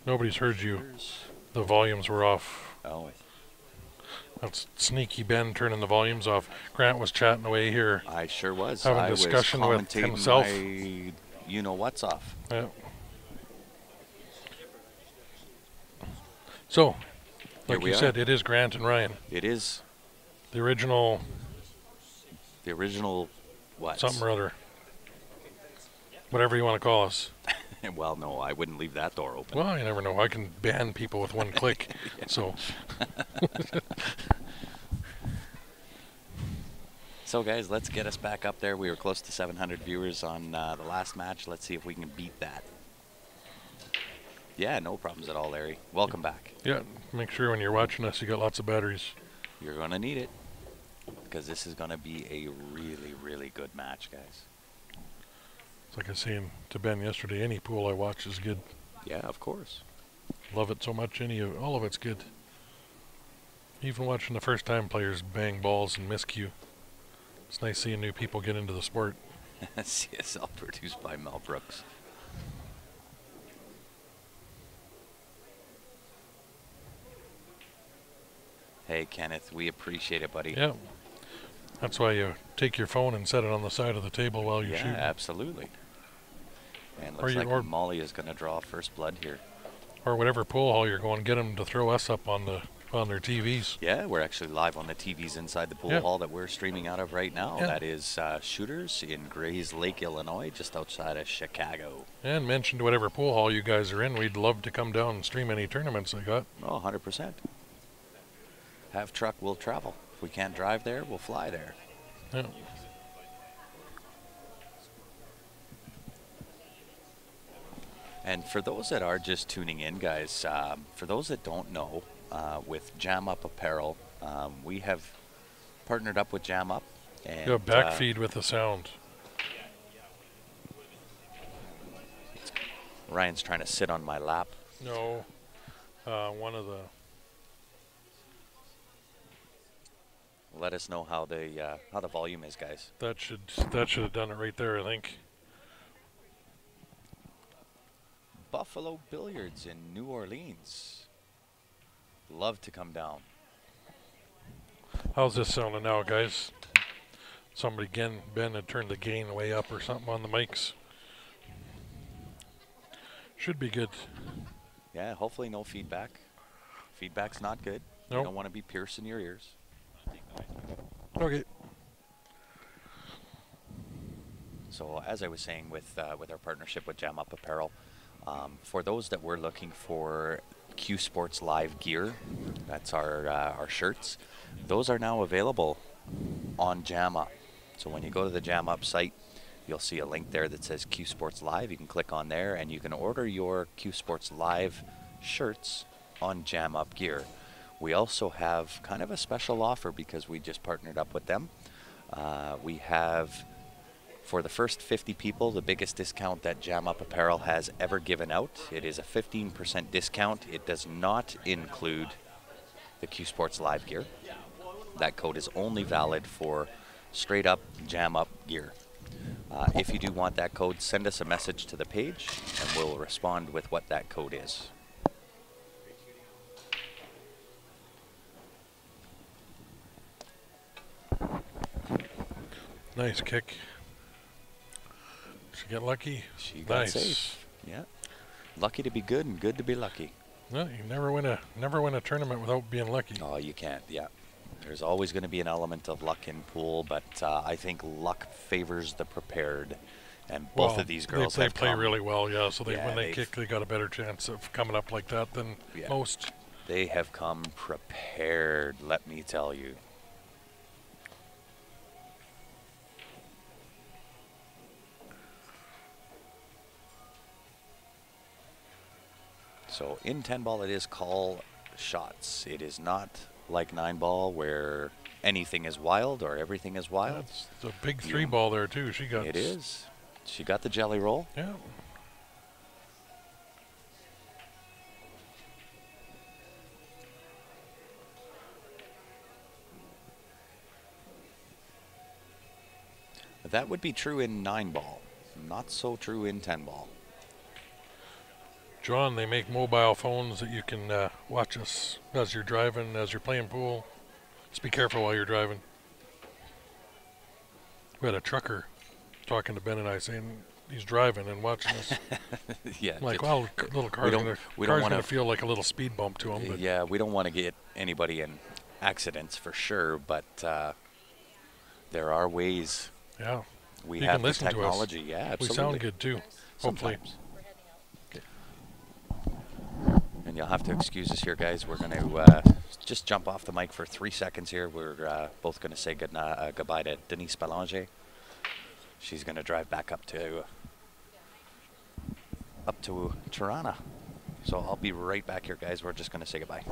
Nobody's heard you. Shooters. The volumes were off. Oh, That's sneaky Ben turning the volumes off. Grant was chatting away here, I sure was. having I was discussion with commentating himself. my you-know-what's off. Yeah. So, Here like we you are. said, it is Grant and Ryan. It is The original the original what? something or other. Whatever you want to call us. Well, no, I wouldn't leave that door open. Well, you never know. I can ban people with one click. So, So, guys, let's get us back up there. We were close to 700 viewers on the last match. Let's see if we can beat that. Yeah, no problems at all, Larry. Welcome back. yeah, make sure when you're watching us, you got lots of batteries. You're going to need it because this is going to be a really, really good match, guys. It's like I was saying to Ben yesterday, any pool I watch is good. Yeah, of course. Love it so much. All of it's good. Even watching the first time players bang balls and miscue. It's nice seeing new people get into the sport. CSL produced by Mel Brooks. Hey, Kenneth, we appreciate it, buddy. Yeah. That's why you take your phone and set it on the side of the table while you Yeah, shoot. absolutely. And Or looks you- like or- Molly is going to draw first blood here. Or whatever pool hall you're going, get them to throw us up on their TVs. Yeah, we're actually live on the TVs inside the pool Yeah. hall that we're streaming out of right now. Yeah. That is Shooters in Grays Lake, Illinois, just outside of Chicago. And mention to whatever pool hall you guys are in. We'd love to come down and stream any tournaments they got. Oh, 100%. Have truck, we'll travel. If we can't drive there, we'll fly there. Yeah. And for those that are just tuning in, guys, for those that don't know, with Jam Up Apparel, we have partnered up with Jam Up. And, You got back feed with the sound. Ryan's trying to sit on my lap. No. One of the... Let us know how the volume is, guys. That should have done it right there, I think. Buffalo Billiards in New Orleans. Love to come down. How's this sounding now, guys? Somebody again, Ben had turned the gain way up or something on the mics. Should be good. Yeah, hopefully no feedback. Feedback's not good. You Nope. don't want to be piercing your ears. Okay. So as I was saying with our partnership with Jam Up Apparel, for those that were looking for Q Sports Live gear, that's our shirts, those are now available on Jam Up. So when you go to the Jam Up site, you'll see a link there that says Q Sports Live. You can click on there and you can order your Q Sports Live shirts on Jam Up gear. We also have kind of a special offer because we just partnered up with them. We have, for the first 50 people, the biggest discount that Jam Up Apparel has ever given out. It is a 15% discount. It does not include the Q Sports Live gear. That code is only valid for straight up Jam Up gear. If you do want that code, send us a message to the page and we'll respond with what that code is. Nice kick. She get lucky. She got Nice. safe. Yeah. Lucky to be good and good to be lucky. No, you never win a tournament without being lucky. Oh, you can't. Yeah. There's always going to be an element of luck in pool, but I think luck favors the prepared. And both of these girls they have play come. really well, yeah. So Yeah, when they they've- kick, they got a better chance of coming up like that than Yeah. most. They have come prepared, let me tell you. So in 10 ball, it is call shots. It is not like 9 ball where anything is wild or everything is wild. That's a big 3-ball there too. She got It is. She got the jelly roll. Yeah. That would be true in 9 ball. Not so true in 10 ball. John, they make mobile phones that you can watch us as you're driving, as you're playing pool. Just be careful while you're driving. We had a trucker talking to Ben and I saying he's driving and watching us. Yeah. I'm like, well, little car's gonna feel like a little speed bump to him. But yeah, we don't want to get anybody in accidents for sure, but there are ways. Yeah. We you have can the listen technology. To us. Yeah, absolutely. We sound good too. Hopefully. Sometimes. And you'll have to excuse us here, guys. We're going to just jump off the mic for 3 seconds here. We're both going to say goodbye to Denise Belanger. She's going to drive back up to Tirana. So I'll be right back here, guys. We're just going to say goodbye.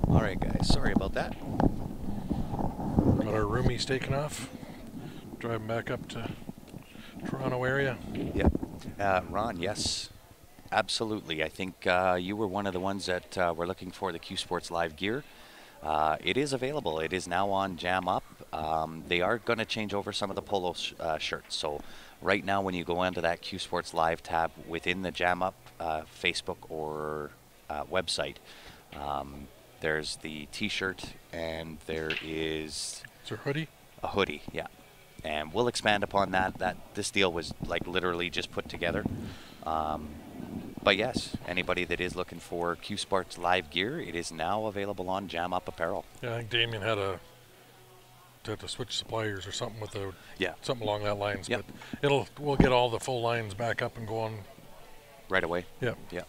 All right, guys. Sorry about that. Got our roomies taken off. Driving back up to Toronto area. Yep. Ron, yes. Absolutely. I think you were one of the ones that were looking for the Q Sports Live gear. It is available. It is now on Jam Up. They are going to change over some of the polo shirts. So right now when you go onto that Q Sports Live tab within the Jam Up Facebook or website, there's the t-shirt and there is... Is there a hoodie? A hoodie, yeah. And we'll expand upon that. This deal was like literally just put together. But yes, anybody that is looking for Q Sports Live gear, it is now available on Jam Up Apparel. Yeah, I think Damien had to switch suppliers or something with the something along that lines. Yep. But we'll get all the full lines back up and go on right away. Yep. Yeah.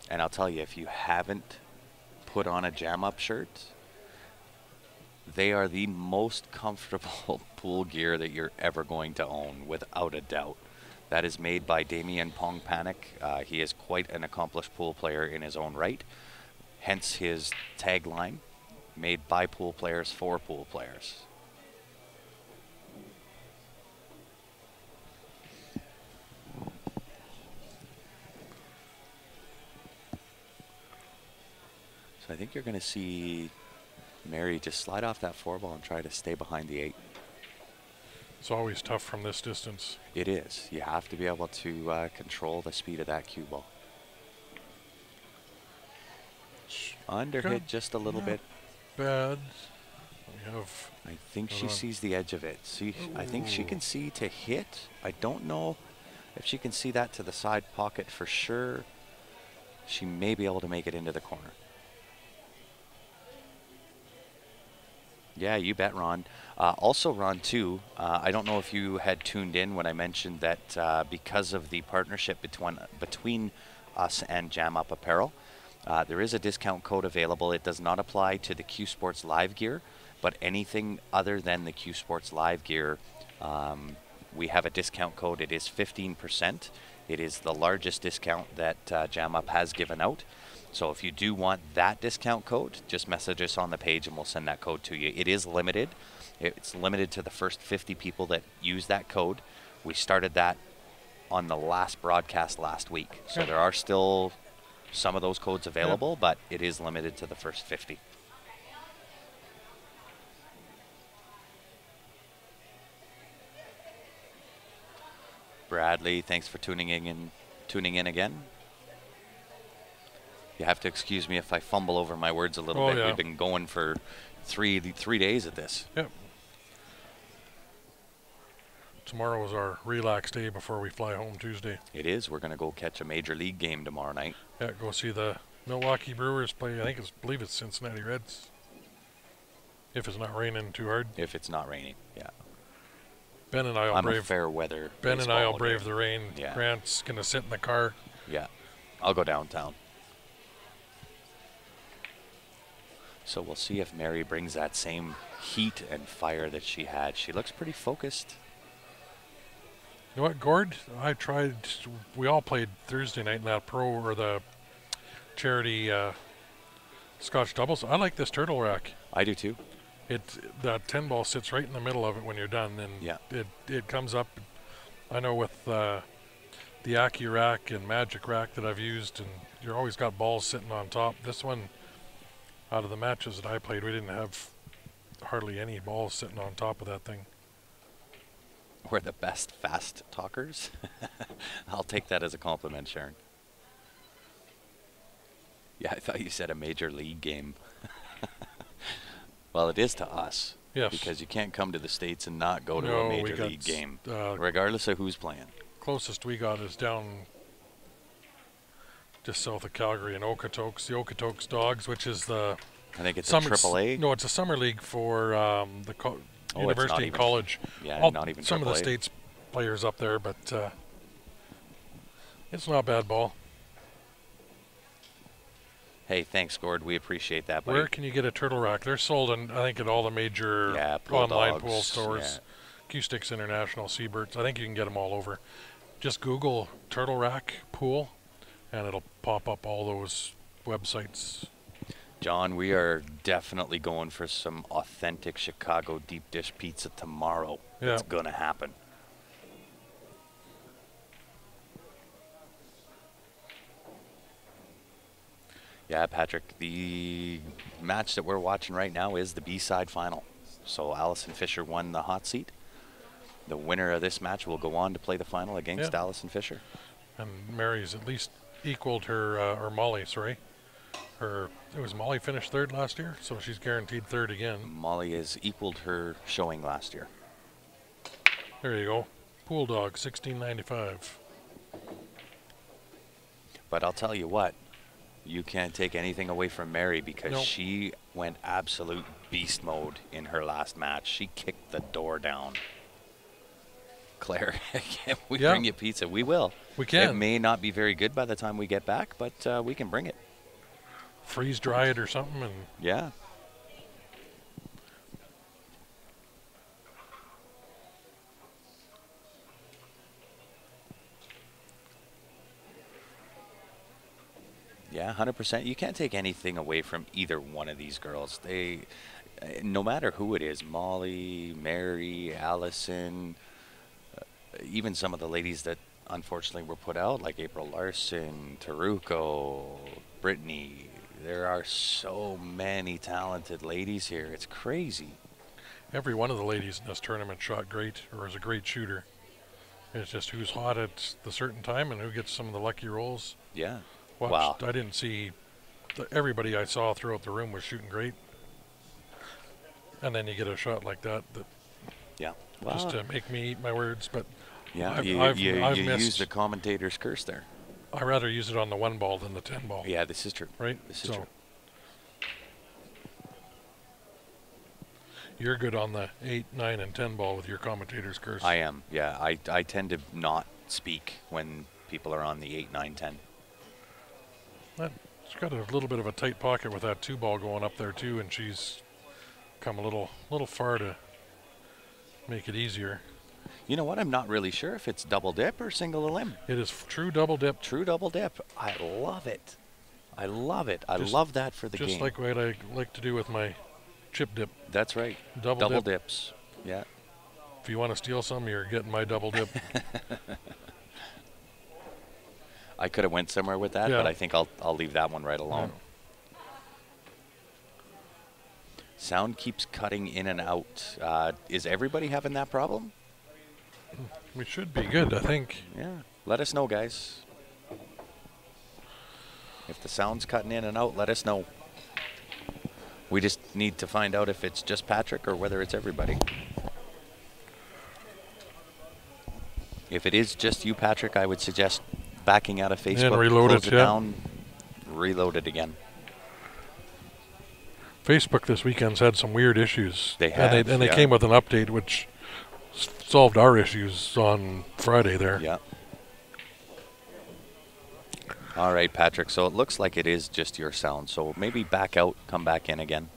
And I'll tell you, if you haven't put on a Jam Up shirt, they are the most comfortable pool gear that you're ever going to own, without a doubt. That is made by Damien Pong Panic. He is quite an accomplished pool player in his own right, hence his tagline, made by pool players for pool players. So I think you're going to see Mary just slide off that 4-ball and try to stay behind the 8. It's always tough from this distance. It is. You have to be able to control the speed of that cue ball. Underhit just a little bit. Bad. I think she sees the edge of it. See, I think she can see to hit. I don't know if she can see that to the side pocket for sure. She may be able to make it into the corner. Yeah, you bet, Ron. Also, Ron, too, I don't know if you had tuned in when I mentioned that because of the partnership between us and Jam Up Apparel, there is a discount code available. It does not apply to the Q Sports Live gear, but anything other than the Q Sports Live gear, we have a discount code. It is 15%. It is the largest discount that Jam Up has given out. So if you do want that discount code, just message us on the page and we'll send that code to you. It is limited. It's limited to the first 50 people that use that code. We started that on the last broadcast last week. So there are still some of those codes available, but it is limited to the first 50. Bradley, thanks for tuning in again. You have to excuse me if I fumble over my words a little bit. Yeah. We've been going for three days at this. Yep. Tomorrow is our relax day before we fly home Tuesday. It is. We're going to go catch a major league game tomorrow night. Yeah, go see the Milwaukee Brewers play. I believe it's Cincinnati Reds. If it's not raining too hard. If it's not raining, yeah. Ben and I will I'm a brave. fair weather. Ben and I will baseball brave game. the rain. Yeah. Grant's gonna sit in the car. Yeah, I'll go downtown. So we'll see if Mary brings that same heat and fire that she had. She looks pretty focused. You know what, Gord? I tried. We all played Thursday night in that pro or the charity Scotch doubles. I like this turtle rack. I do too. That 10 ball sits right in the middle of it when you're done, and Yeah. it comes up. I know with the Aki rack and Magic rack that I've used, and you're always got balls sitting on top. This one, out of the matches that I played, we didn't have hardly any balls sitting on top of that thing. We're the best fast talkers. I'll take that as a compliment, Sharon. Yeah, I thought you said a major league game. Well, it is to us. Yes. Because you can't come to the States and not go to No, a we major got league game, uh, regardless of who's playing. Closest we got is down just south of Calgary in Okotoks, the Okotoks Dogs, which is the I think it's summer. a AAA. No, it's a summer league for the Oh, it's university not and even- college. Yeah, not even some of the AAA. state's players up there, but it's not a bad ball. Hey, thanks, Gord. We appreciate that. Buddy. Where can you get a turtle rack? They're sold in, I think, at all the major Yeah, Pool online Dogs, pool stores. Q-Sticks International, Seabirds. I think you can get them all over. Just Google turtle rack pool, and it'll pop up all those websites. John, we are definitely going for some authentic Chicago deep dish pizza tomorrow. Yeah. It's going to happen. Yeah, Patrick, the match that we're watching right now is the B-side final. So Allison Fisher won the hot seat. The winner of this match will go on to play the final against Yeah. Allison Fisher. And Mary's at least equaled her, or Molly, sorry. It was Molly finished third last year, so she's guaranteed third again. Molly has equaled her showing last year. There you go. Pool Dog, $16.95. But I'll tell you what, you can't take anything away from Mary because Nope. she went absolute beast mode in her last match. She kicked the door down. Claire, can we Yeah. bring you pizza? We will. We can. It may not be very good by the time we get back, but we can bring it. Freeze dry it or something, and Yeah. Yeah, 100%. You can't take anything away from either one of these girls. They, no matter who it is, Molly, Mary, Allison, even some of the ladies that unfortunately were put out, like April Larson, Taruko, Brittany. There are so many talented ladies here. It's crazy. every one of the ladies in this tournament shot great, or is a great shooter. It's just who's hot at the certain time and who gets some of the lucky rolls. Yeah. Watched, Wow. I didn't see everybody I saw throughout the room was shooting great. And then you get a shot like that Yeah. just Wow. to make me eat my words. But Yeah, I've you missed. use the commentator's curse there. I rather use it on the 1 ball than the 10 ball. Yeah, this is true. Right? This is true. You're good on the 8, 9, and 10 ball with your commentator's curse. I am. Yeah, I tend to not speak when people are on the 8, 9, 10. She's got a little bit of a tight pocket with that 2 ball going up there too, and she's come a little far to make it easier. You know what? I'm not really sure if it's double dip or single limb. It is true double dip. True double dip. I love it. I love it. I Just- love that for the Just game. like what I like to do with my chip dip. That's right. Double dip. dips. Yeah. If you want to steal some, you're getting my double dip. I could have went somewhere with that, Yeah. but I think I'll leave that one right alone. Sound keeps cutting in and out. Is everybody having that problem? We should be good, I think. Yeah. Let us know, guys. If the sound's cutting in and out, let us know. We just need to find out if it's just Patrick or whether it's everybody. If it is just you, Patrick, I would suggest backing out of Facebook, reload close it, it yeah. down, reload it again. Facebook this weekend's had some weird issues. They have, And they yeah. came with an update which solved our issues on Friday there. Yeah. All right, Patrick. So it looks like it is just your sound. So maybe back out, come back in again.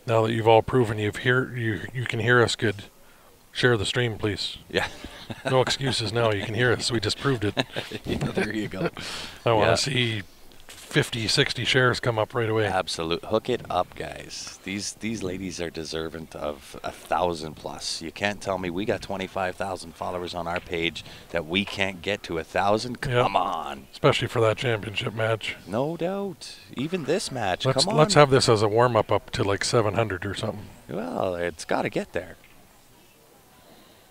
Now that you've all proven you can hear us good, share the stream, please. Yeah. No excuses now. You can hear us. We just proved it. Yeah, there you go. I want to see 50, 60 shares come up right away. Absolute. Hook it up, guys. These ladies are deserving of 1,000 plus. You can't tell me we got 25,000 followers on our page that we can't get to 1,000. Come on. Especially for that championship match. No doubt. Even this match. Let's, come on. Let's have this as a warm-up up to like 700 or something. Well, it's got to get there.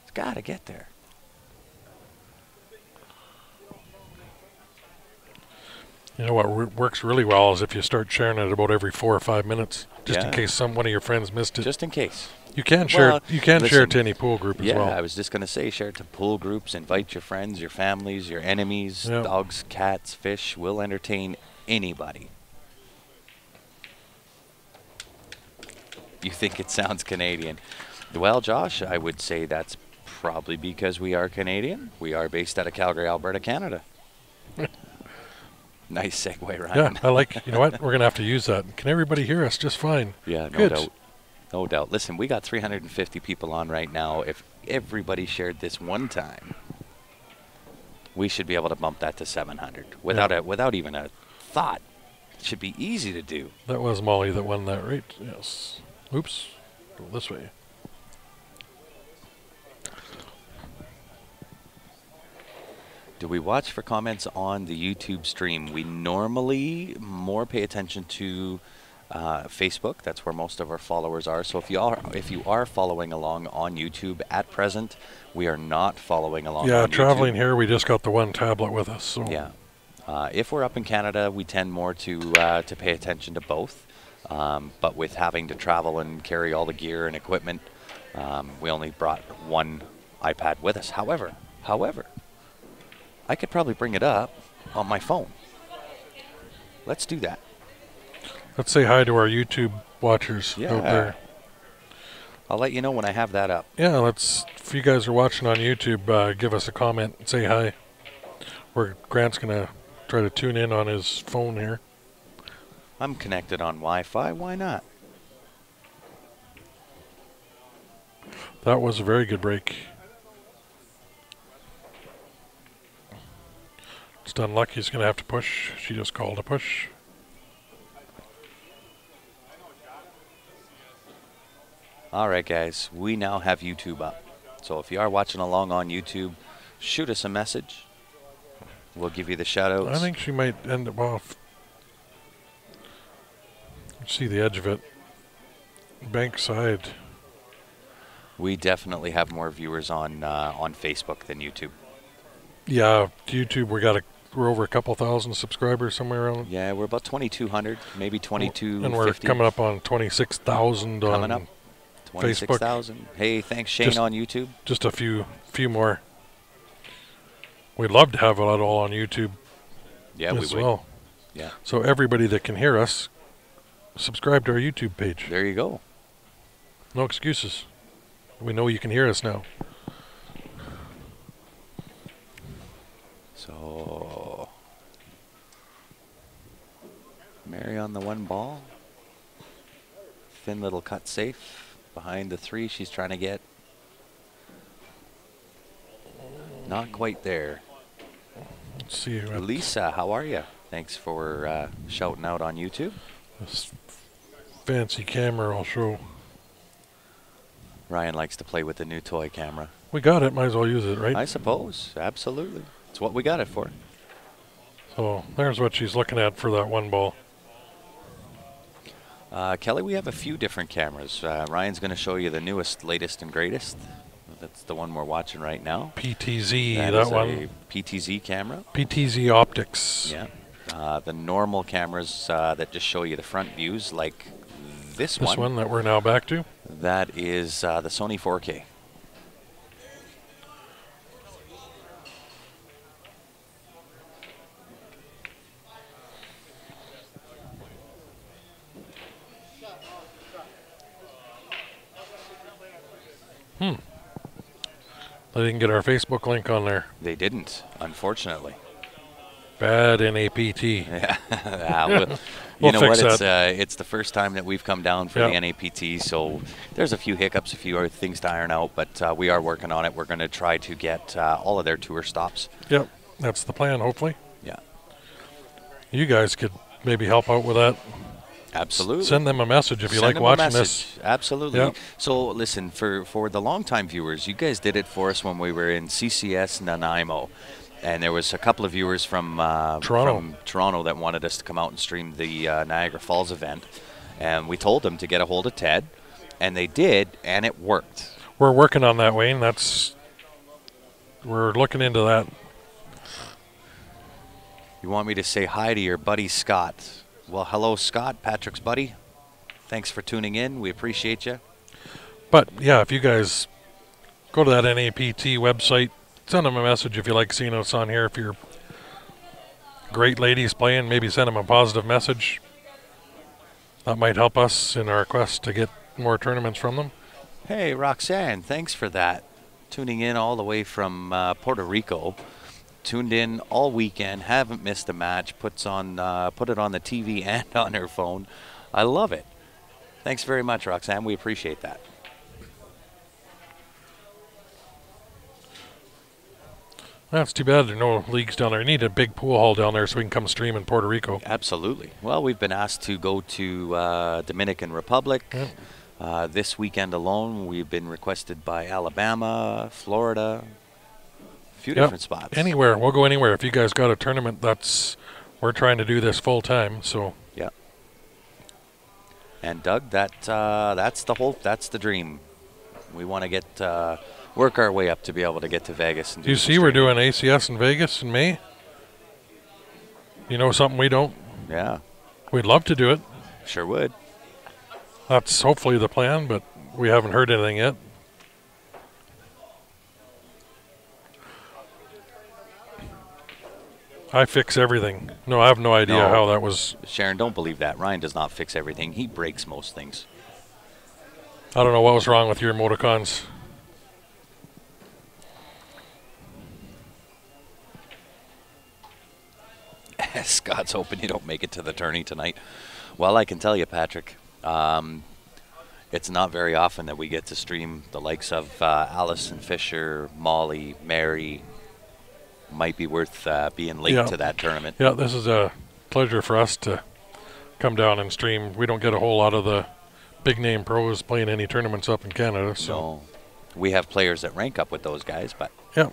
It's got to get there. You know what works really well is if you start sharing it about every 4 or 5 minutes, just in case one of your friends missed it. Just in case. You can share. You can share it to any pool group as well. Yeah, I was just going to say, share it to pool groups. Invite your friends, your families, your enemies, dogs, cats, fish. We'll entertain anybody. You think it sounds Canadian? Well, Josh, I would say that's probably because we are Canadian. We are based out of Calgary, Alberta, Canada. Nice segue, Ryan. Yeah, I like. You know what? We're gonna have to use that. Can everybody hear us just fine? Yeah, no doubt. No doubt. Listen, we got 350 people on right now. If everybody shared this one time, we should be able to bump that to 700 without even a thought. It should be easy to do. That was Molly that won that, right? Yes. Oops. Go this way. Do we watch for comments on the YouTube stream? We normally more pay attention to Facebook. That's where most of our followers are. So if you are following along on YouTube at present, we are not following along. Yeah, on traveling YouTube. here, we just got the one tablet with us. So yeah, if we're up in Canada, we tend more to pay attention to both. But with having to travel and carry all the gear and equipment, we only brought one iPad with us. However. I could probably bring it up on my phone. Let's do that. Let's say hi to our YouTube watchers out there. I'll let you know when I have that up. Yeah, if you guys are watching on YouTube, give us a comment and say hi. Grant's going to try to tune in on his phone here. I'm connected on Wi-Fi. Why not? That was a very good break. It's unlucky. Going to have to push. She just called a push. All right, guys. We now have YouTube up. So if you are watching along on YouTube, shoot us a message. We'll give you the shout-outs. I think she might end up off. See the edge of it. Bank side. We definitely have more viewers on Facebook than YouTube. Yeah, YouTube we're over a couple thousand subscribers somewhere around. Yeah, we're about 2,200, maybe 2,250. And we're coming up on 26,000 on up. 26,000. Hey, thanks Shane on YouTube. Just a few more. We'd love to have it all on YouTube. Yeah, we would. Well. Yeah. So everybody that can hear us, subscribe to our YouTube page. There you go. No excuses. We know you can hear us now. So, Mary on the one ball. Thin little cut safe behind the three she's trying to get. Not quite there. Let's see. Lisa, how are you? Thanks for shouting out on YouTube. This fancy camera I'll show. Ryan likes to play with the new toy camera. We got it. Might as well use it, right? I suppose. Absolutely. It's what we got it for. So there's what she's looking at for that one ball. Kelly, we have a few different cameras. Ryan's going to show you the newest, latest, and greatest. That's the one we're watching right now. PTZ, that one. A PTZ camera. PTZ Optics. Yeah. The normal cameras that just show you the front views, like this one. This one that we're now back to? That is the Sony 4K. They didn't get our Facebook link on there. They didn't, unfortunately. Bad NAPT. Yeah, well, We'll you know fix what? that. It's the first time that we've come down for Yeah. the NAPT, so there's a few hiccups, a few other things to iron out, but we are working on it. We're going to try to get all of their tour stops. Yep, that's the plan, hopefully. Yeah, You guys could maybe help out with that. absolutely. Send them a message if you Send like them a watching message. this. Absolutely. Yeah. So listen, for the longtime viewers, you guys did it for us when we were in CCS Nanaimo. And there was a couple of viewers from Toronto that wanted us to come out and stream the Niagara Falls event. And we told them to get a hold of Ted, and they did, and it worked. We're working on that, Wayne. We're looking into that. You want me to say hi to your buddy Scott? Well, hello, Scott, Patrick's buddy. Thanks for tuning in. We appreciate you. But yeah, if you guys go to that NAPT website, send them a message if you like seeing us on here. If you're great ladies playing, maybe send them a positive message. That might help us in our quest to get more tournaments from them. Hey, Roxanne, thanks for that. Tuning in all the way from Puerto Rico. Tuned in all weekend, haven't missed a match, put it on the TV and on her phone. I love it. Thanks very much, Roxanne. We appreciate that. That's too bad there are no leagues down there. I need a big pool hall down there so we can come stream in Puerto Rico. Absolutely. Well, we've been asked to go to Dominican Republic. Yeah. This weekend alone, we've been requested by Alabama, Florida, a few different spots. Anywhere. We'll go anywhere. If you guys got a tournament, we're trying to do this full time. So yeah. And Doug, that's the dream. We want to get work our way up to be able to get to Vegas. And do you see we're doing ACS in Vegas in May? You know something we don't? Yeah. We'd love to do it. Sure would. That's hopefully the plan, but we haven't heard anything yet. I fix everything. No, I have no idea how that was. Sharon, don't believe that. Ryan does not fix everything. He breaks most things. I don't know what was wrong with your emoticons. Scott's hoping you don't make it to the tourney tonight. Well, I can tell you, Patrick, it's not very often that we get to stream the likes of Allison Fisher, Molly, Mary. Might be worth being late to that tournament. Yeah, this is a pleasure for us to come down and stream. We don't get a whole lot of the big name pros playing any tournaments up in Canada. So no. We have players that rank up with those guys, but yeah.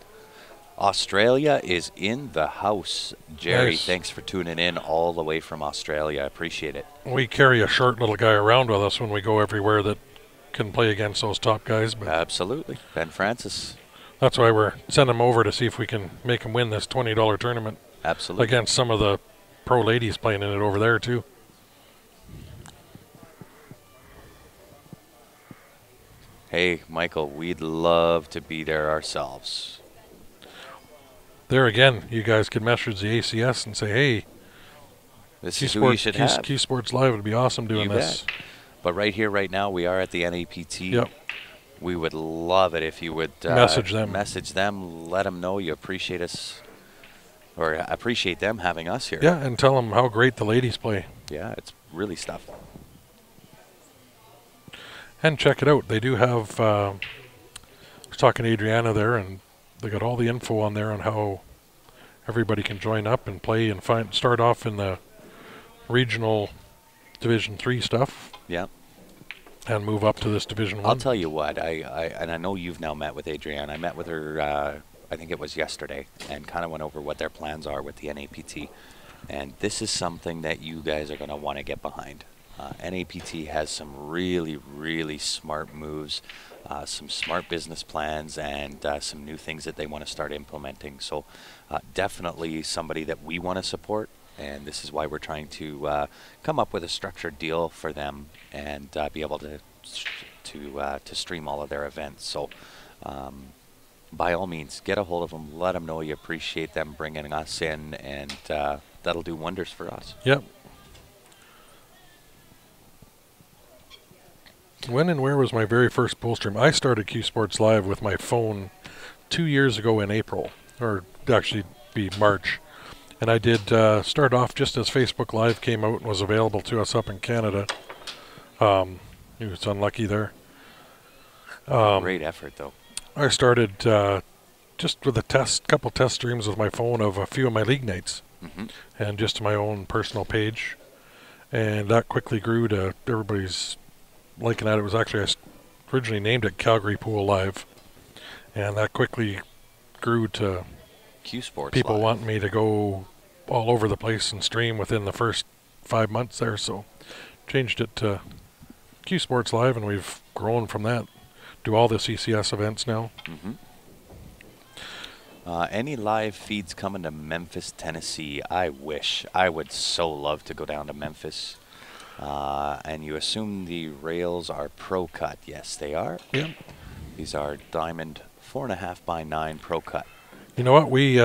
Australia is in the house. Jerry, Nice. Thanks for tuning in all the way from Australia. I appreciate it. We carry a short little guy around with us when we go everywhere that can play against those top guys. But Absolutely. Ben Francis. that's why we're sending him over to see if we can make him win this $20 tournament Absolutely. against some of the pro ladies playing in it over there too. Hey, Michael, we'd love to be there ourselves. There again, you guys could message the ACS and say, hey, This is who you should have. Q Sports Live would be awesome doing You this. bet. But right here, right now, we are at the NAPT. Yep. We would love it if you would Message them. Message them, let them know you appreciate us, or appreciate them having us here. Yeah, and tell them how great the ladies play. Yeah, it's really stuff. And check it out. They do have, I was talking to Adriana there, and they got all the info on there on how everybody can join up and play and start off in the regional Division 3 stuff. Yeah. And move up to this Division 1. I'll tell you what, and I know you've now met with Adriana. I met with her, I think it was yesterday, and kind of went over what their plans are with the NAPT. And this is something that you guys are going to want to get behind. NAPT has some really, really smart moves, some smart business plans, and some new things that they want to start implementing. So definitely somebody that we want to support, and this is why we're trying to come up with a structured deal for them and be able to stream all of their events. So by all means, get a hold of them, let them know you appreciate them bringing us in, and that'll do wonders for us. Yep. When and where was my very first pool stream? I started Q Sports Live with my phone 2 years ago in April, or actually be March. And I did start off just as Facebook Live came out and was available to us up in Canada. He was unlucky there. Great effort, though. I started just with a couple test streams with my phone of a few of my league nights, and just my own personal page. And that quickly grew to everybody's liking that. It was actually, I originally named it Calgary Pool Live. And that quickly grew to Q Sports people Live. wanting me to go all over the place and stream within the first 5 months there. So changed it to Q Sports Live, and we've grown from that. Do all the CCS events now. Any live feeds coming to Memphis, Tennessee? I wish. I would so love to go down to Memphis. And you assume the rails are Pro Cut. Yes, they are. Yeah. These are Diamond 4.5 by 9 Pro Cut. You know what? We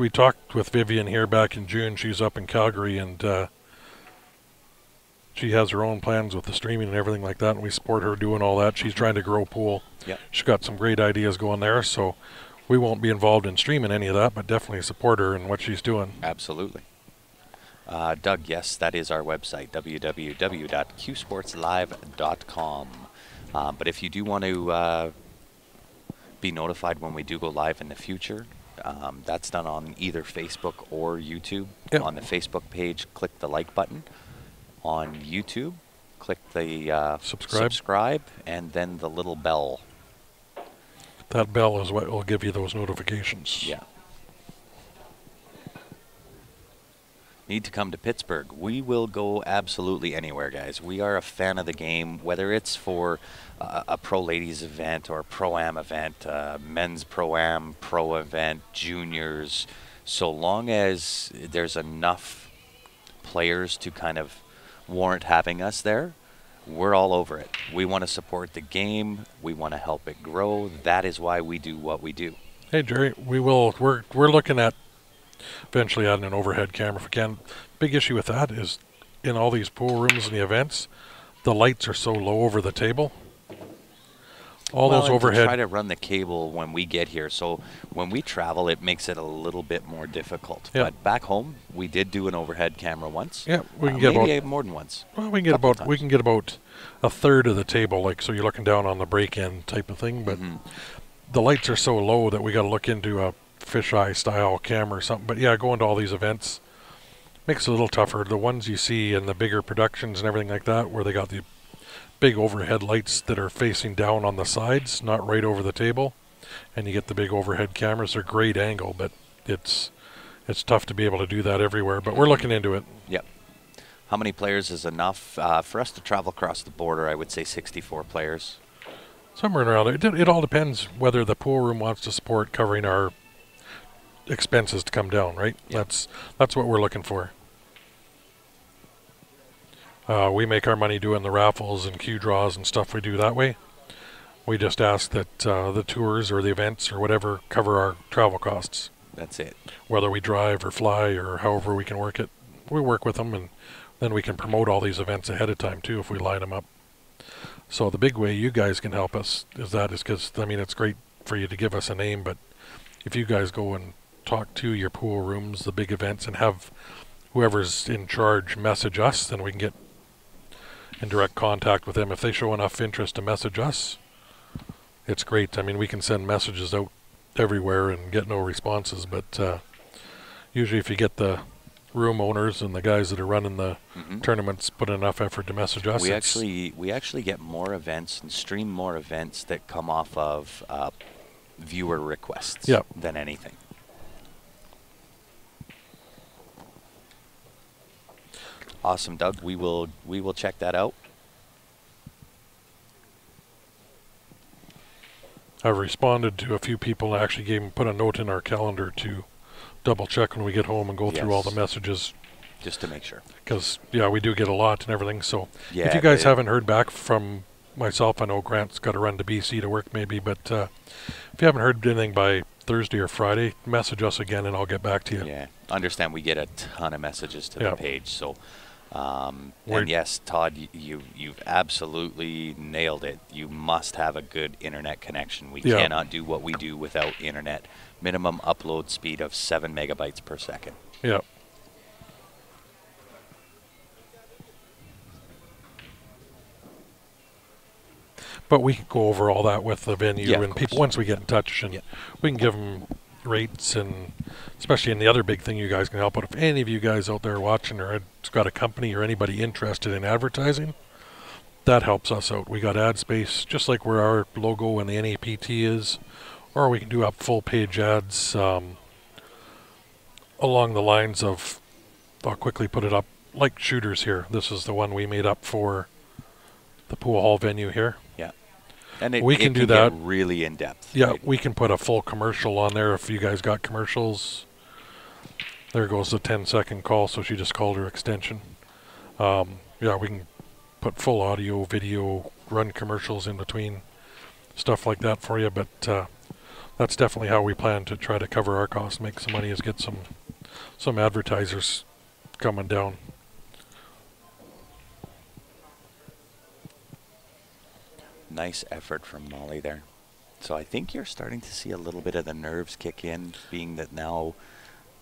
talked with Vivian here back in June. She's up in Calgary, and she has her own plans with the streaming and everything like that, and we support her doing all that. She's trying to grow pool. Yep. She's got some great ideas going there, so we won't be involved in streaming any of that, but definitely support her in what she's doing. Absolutely. Doug, yes, that is our website, www.qsportslive.com. But if you do want to be notified when we do go live in the future, that's done on either Facebook or YouTube. Yep. On the Facebook page, click the like button. On YouTube, click the subscribe and then the little bell. That bell is what will give you those notifications. Yeah. Need to come to Pittsburgh. We will go absolutely anywhere, guys. We are a fan of the game, whether it's for a pro ladies event or a pro-am event, men's pro-am, pro event, juniors. So long as there's enough players to kind of warrant having us there, we're all over it. We want to support the game. We want to help it grow. That is why we do what we do. Hey, Jerry, we're looking at eventually adding an overhead camera if we can. Big issue with that is in all these pool rooms and the events, the lights are so low over the table. All those overhead. Try to run the cable when we get here. So when we travel, it makes it a little bit more difficult. Yeah. But back home, we did do an overhead camera once. Yeah, we can get maybe about more than once. Well, we can get about a third of the table, like so you're looking down on the break-in type of thing. But the lights are so low that we got to look into a fisheye style camera or something. But yeah, going to all these events makes it a little tougher. The ones you see in the bigger productions and everything like that, where they got the big overhead lights that are facing down on the sides, not right over the table, and you get the big overhead cameras. They're great angle, but it's tough to be able to do that everywhere. But we're looking into it. Yep. How many players is enough for us to travel across the border? I would say 64 players. Somewhere around there. It all depends whether the pool room wants to support covering our expenses to come down, right? Yep. That's what we're looking for. We make our money doing the raffles and queue draws and stuff we do that way. We just ask that the tours or the events or whatever cover our travel costs. That's it. Whether we drive or fly or however we can work it. We work with them, and then we can promote all these events ahead of time too if we line them up. So the big way you guys can help us is because, I mean, it's great for you to give us a name, but if you guys go and talk to your pool rooms, the big events, and have whoever's in charge message us, then we can get in direct contact with them. If they show enough interest to message us, it's great. I mean, we can send messages out everywhere and get no responses, but usually if you get the room owners and the guys that are running the tournaments put enough effort to message us, we actually get more events and stream more events that come off of viewer requests than anything. Awesome, Doug. We will check that out. I've responded to a few people and actually put a note in our calendar to double check when we get home and go through all the messages. Just to make sure. Because, yeah, we do get a lot and everything. So if you guys haven't heard back from myself, I know Grant's got to run to BC to work maybe, but if you haven't heard anything by Thursday or Friday, message us again and I'll get back to you. Yeah, understand we get a ton of messages to the page, so And yes, Todd, you've absolutely nailed it. You must have a good internet connection. We cannot do what we do without internet. Minimum upload speed of 7 megabytes per second. Yeah. But we can go over all that with the venue and people once we get in touch, and we can give them rates, and especially in the other big thing you guys can help out. If any of you guys out there watching or has got a company or anybody interested in advertising, that helps us out. We got ad space, just like where our logo and the NAPT is, or we can do up full page ads along the lines of, I'll quickly put it up, like Shooters here. This is the one we made up for the pool hall venue here. Yeah. And we can do that really in depth. Yeah, right? We can put a full commercial on there if you guys got commercials. There goes the 10-second call, so she just called her extension. Yeah, we can put full audio, video, run commercials in between, stuff like that for you. But that's definitely how we plan to try to cover our costs, make some money, is get some advertisers coming down. Nice effort from Molly there. So I think you're starting to see a little bit of the nerves kick in, being that now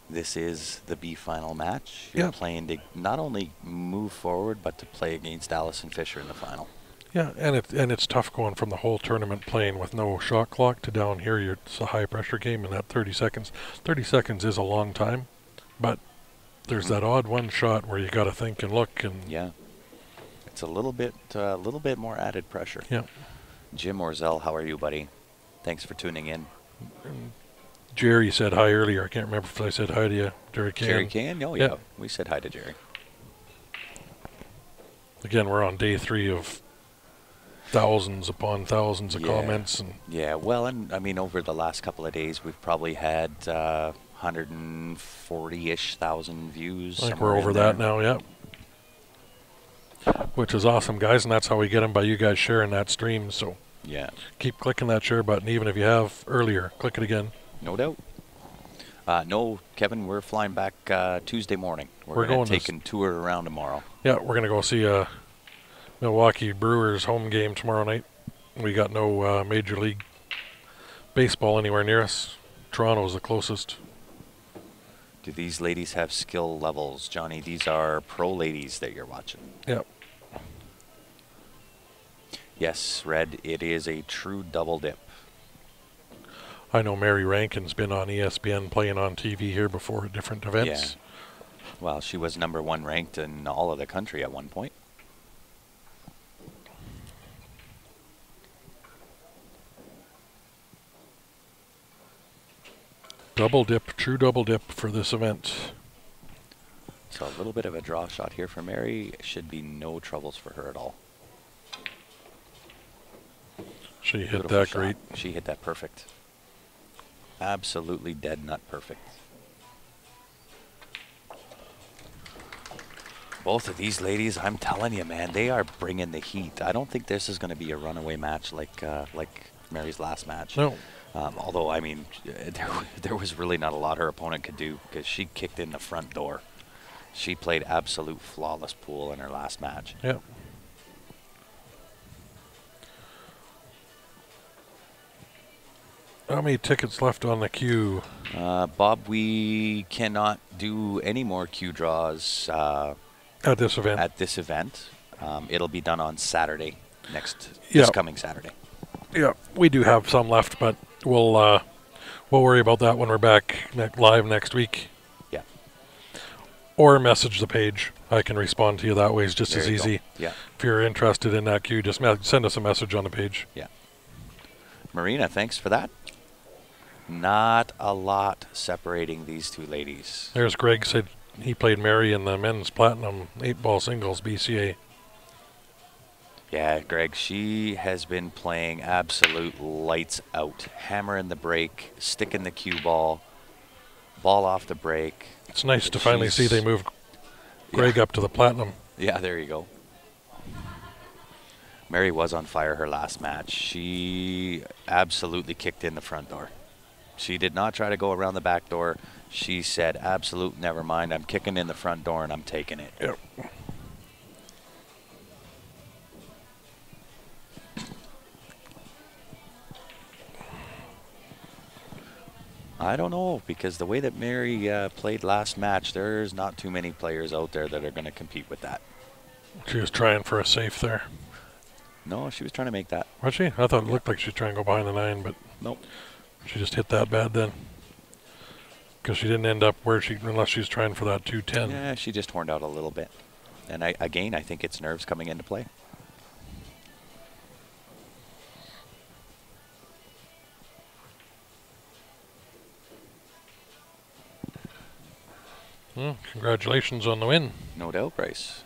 this is the B final match. You're playing to not only move forward, but to play against Allison Fisher in the final. Yeah, and it's tough going from the whole tournament playing with no shot clock to down here. It's a high pressure game, and that 30 seconds. 30 seconds is a long time, but there's that odd one shot where you got to think and look, and it's a little bit more added pressure. Yeah. Jim Orzel, how are you, buddy? Thanks for tuning in. Jerry said hi earlier. I can't remember if I said hi to you, Jerry Can. Jerry Can? Oh, yeah. We said hi to Jerry. Again, we're on day 3 of thousands upon thousands of comments. And well, and I mean, over the last couple of days, we've probably had 140-ish thousand views. I think we're over that now, yeah. Which is awesome, guys, and that's how we get them, by you guys sharing that stream. So keep clicking that share button, even if you have earlier. Click it again. No doubt. No, Kevin, we're flying back Tuesday morning. We're going to take a tour around tomorrow. Yeah, we're going to go see a Milwaukee Brewers home game tomorrow night. We got no Major League Baseball anywhere near us. Toronto's the closest. Do these ladies have skill levels, Johnny? These are pro ladies that you're watching. Yeah. Yes, Red, it is a true double dip. I know Mary Rankin's been on ESPN playing on TV here before at different events. Yeah. Well, she was #1 ranked in all of the country at one point. Double dip, true double dip for this event. So a little bit of a draw shot here for Mary. Should be no troubles for her at all. She hit that great. She hit that perfect. Absolutely dead nut perfect. Both of these ladies, I'm telling you, man, they are bringing the heat. I don't think this is going to be a runaway match like Mary's last match. No. Although, I mean, there was really not a lot her opponent could do, because she kicked in the front door. She played absolute flawless pool in her last match. Yeah. How many tickets left on the queue? Bob, we cannot do any more queue draws at this event. It'll be done on Saturday, this coming Saturday. Yeah, we do have some left, but we'll worry about that when we're back live next week. Yeah. Or message the page. I can respond to you that way. It's just as easy. Yeah. If you're interested in that queue, just send us a message on the page. Yeah. Marina, thanks for that. Not a lot separating these two ladies. There's Greg, said he played Mary in the men's platinum 8-ball singles BCA. Yeah, Greg, she has been playing absolute lights out. Hammering the break, sticking the cue ball off the break. It's nice to finally see they move Greg up to the platinum. Yeah, there you go. Mary was on fire her last match. She absolutely kicked in the front door. She did not try to go around the back door. She said, absolute never mind. I'm kicking in the front door and I'm taking it. Yep. I don't know, because the way that Mary played last match, there's not too many players out there that are going to compete with that. She was trying for a safe there. No, she was trying to make that. Was she? I thought it looked like she was trying to go behind the 9, but Nope. she just hit that bad then. Because she didn't end up where she, unless she was trying for that 210. Yeah, she just horned out a little bit. And I think it's nerves coming into play. Congratulations on the win. No doubt, Bryce.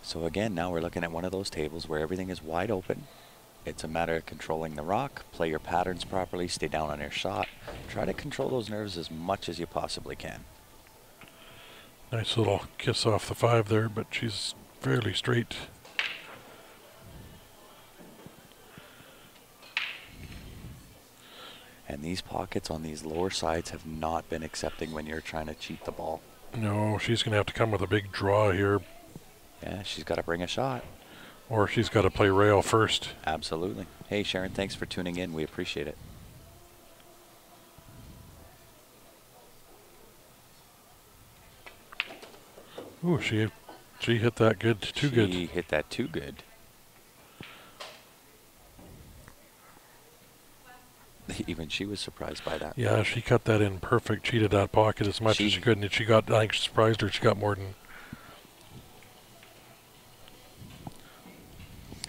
So again, now we're looking at one of those tables where everything is wide open. It's a matter of controlling the rock, play your patterns properly, stay down on your shot. Try to control those nerves as much as you possibly can. Nice little kiss off the 5 there, but she's fairly straight. And these pockets on these lower sides have not been accepting when you're trying to cheat the ball. No, she's going to have to come with a big draw here. Yeah, she's got to bring a shot. Or she's got to play rail first. Absolutely. Hey, Sharon, thanks for tuning in. We appreciate it. Ooh, she hit that good, too good. She hit that too good. Even she was surprised by that. Yeah, she cut that in perfect. Cheated that pocket as much as she could, and she got, I think she surprised her. She got more than.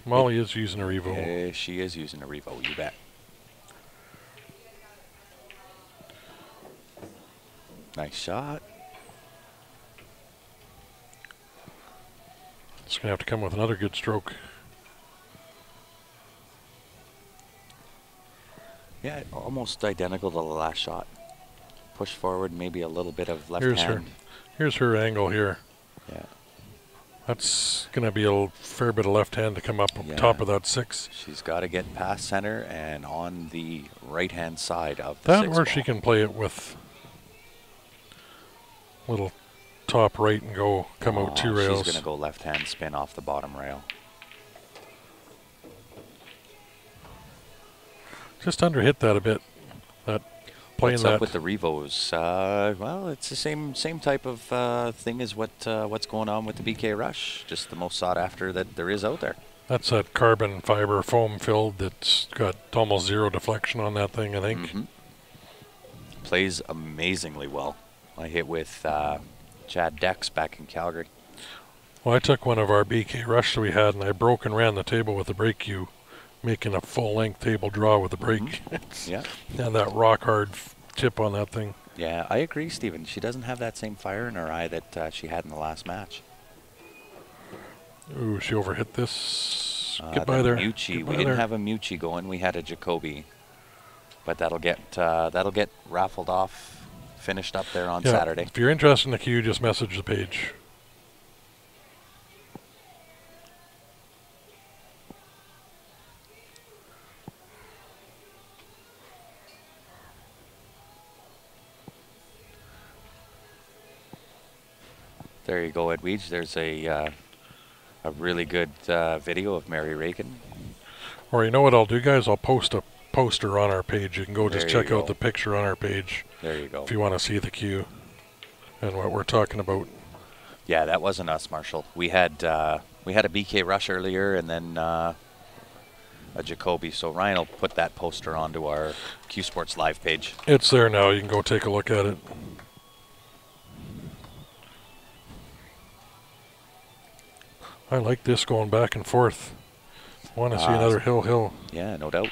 Molly is using a Revo. Yeah, she is using a Revo, you bet. Nice shot. It's going to have to come with another good stroke. Yeah, almost identical to the last shot. Push forward, maybe a little bit of left Here's hand. Here's her angle here. Yeah. That's going to be a fair bit of left hand to come up top of that 6. She's got to get past center and on the right-hand side of the that 6 or ball. she can play it with little top right and come out 2 rails. She's going to go left-hand spin off the bottom rail. Just under hit that a bit. That playing What's that up with the Revos? Well, it's the same type of thing as what's going on with the BK Rush. Just the most sought after that there is out there. That's that carbon fiber foam filled that's got almost 0 deflection on that thing, I think. Mm-hmm. Plays amazingly well. I hit with Chad Dex back in Calgary. Well, I took one of our BK Rush that we had, and I broke and ran the table with the brake cue, making a full-length table draw with the brake. Yeah. And that rock-hard tip on that thing. Yeah, I agree, Stephen. She doesn't have that same fire in her eye that she had in the last match. Ooh, she overhit this. Get by there. Mucci. We didn't have a Mucci going. We had a Jacoby. But that'll get raffled off, finished up there on Saturday. If you're interested in the cue, just message the page. There you go, Edwidge. There's a really good video of Mary Reagan. Or you know what I'll do, guys? I'll post a poster on our page. You can go just check out the picture on our page. There you go. If you want to see the cue and what we're talking about. Yeah, that wasn't us, Marshall. We had a BK Rush earlier and then a Jacoby. So Ryan will put that poster onto our Q Sports Live page. It's there now. You can go take a look at it. I like this going back and forth. Want to see another hill. Yeah, no doubt.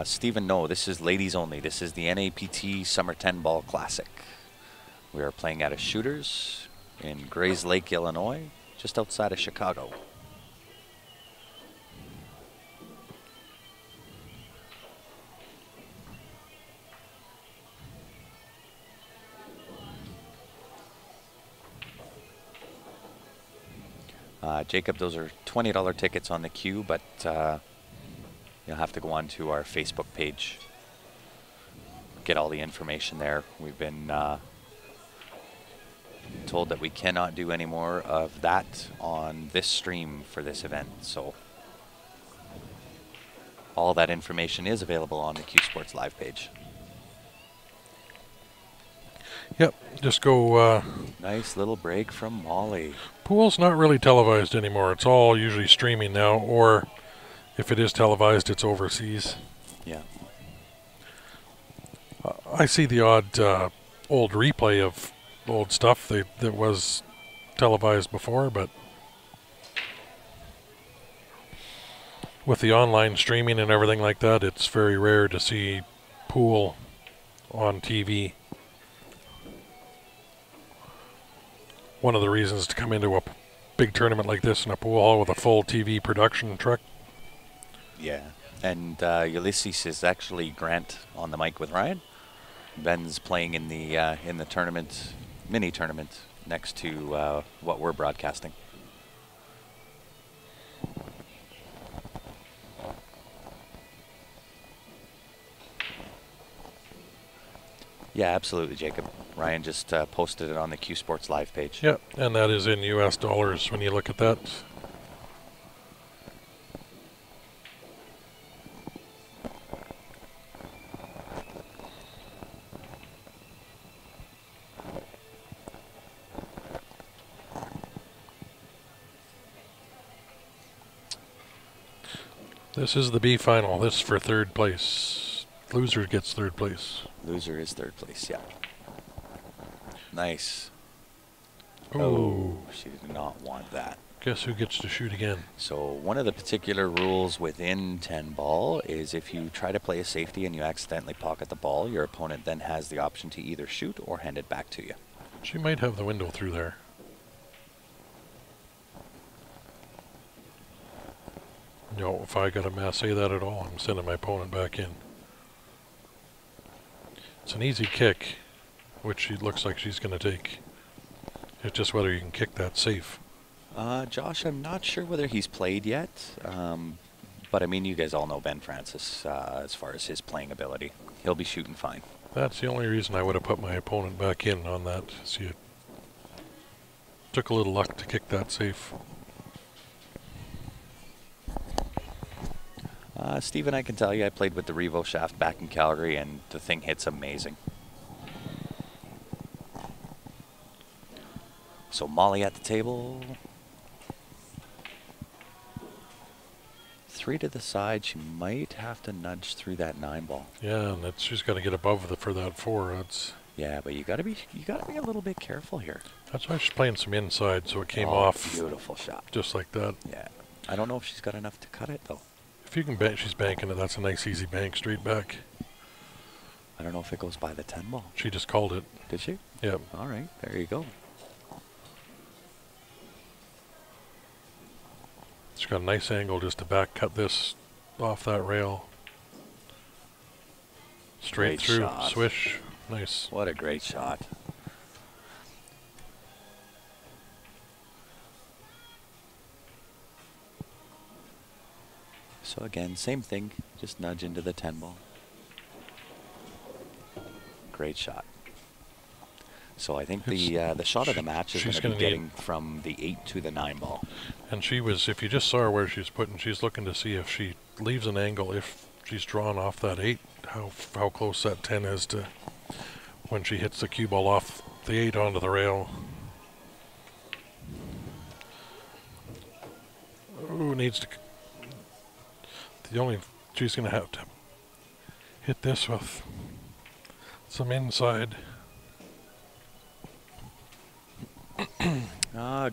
Stephen, no, this is ladies only. This is the NAPT Summer 10 Ball Classic. We are playing at a Shooters in Grays Lake, Illinois, just outside of Chicago. Jacob, those are $20 tickets on the queue, but you'll have to go on to our Facebook page. Get all the information there. We've been told told that we cannot do any more of that on this stream for this event. So all that information is available on the Q Sports Live page. Yep, just go. Nice little break from Molly. Pool's not really televised anymore. It's all usually streaming now, or if it is televised, it's overseas. Yeah. I see the odd old replay of old stuff that was televised before, but with the online streaming and everything like that, it's very rare to see pool on TV. One of the reasons to come into a big tournament like this in a pool hall with a full TV production truck. Yeah. And Ulysses is actually Grant on the mic with Ryan. Ben's playing in the tournament, mini tournament, next to what we're broadcasting. Yeah, absolutely, Jacob. Ryan just posted it on the Q Sports Live page. Yep, and that is in US dollars when you look at that. This is the B final. This is for third place. Loser gets third place. Loser is third place, yeah. Nice. Ooh. Oh, she did not want that. Guess who gets to shoot again? So one of the particular rules within 10 ball is if you try to play a safety and you accidentally pocket the ball, your opponent then has the option to either shoot or hand it back to you. She might have the window through there. No, if I got a say that at all, I'm sending my opponent back in. It's an easy kick, which she looks like she's going to take. It's just whether you can kick that safe. Josh, I'm not sure whether he's played yet, but I mean, you guys all know Ben Francis as far as his playing ability. He'll be shooting fine. That's the only reason I would have put my opponent back in on that. See, it took a little luck to kick that safe. Stephen, I can tell you, I played with the Revo shaft back in Calgary, and the thing hits amazing. So Molly at the table. 3 to the side. She might have to nudge through that 9 ball. Yeah, and she's got to get above for that 4. Yeah, but you gotta be a little bit careful here. That's why she's playing some inside, so it came off. Beautiful shot. Just like that. Yeah. I don't know if she's got enough to cut it though. If you can bank, she's banking it. That's a nice easy bank straight back. I don't know if it goes by the 10 ball. She just called it. Did she? Yep. All right, there you go. She's got a nice angle just to back cut this off that rail. Straight Great through, shot. swish, nice. What a great shot. So again, same thing, just nudge into the 10 ball. Great shot. So I think the shot of the match is going to be getting from the 8 to the 9 ball. And she was, if you just saw her where she's putting, she's looking to see if she leaves an angle, if she's drawn off that 8, how close that 10 is to when she hits the cue ball off the 8 onto the rail. Ooh, needs to. She's going to have to hit this with some inside.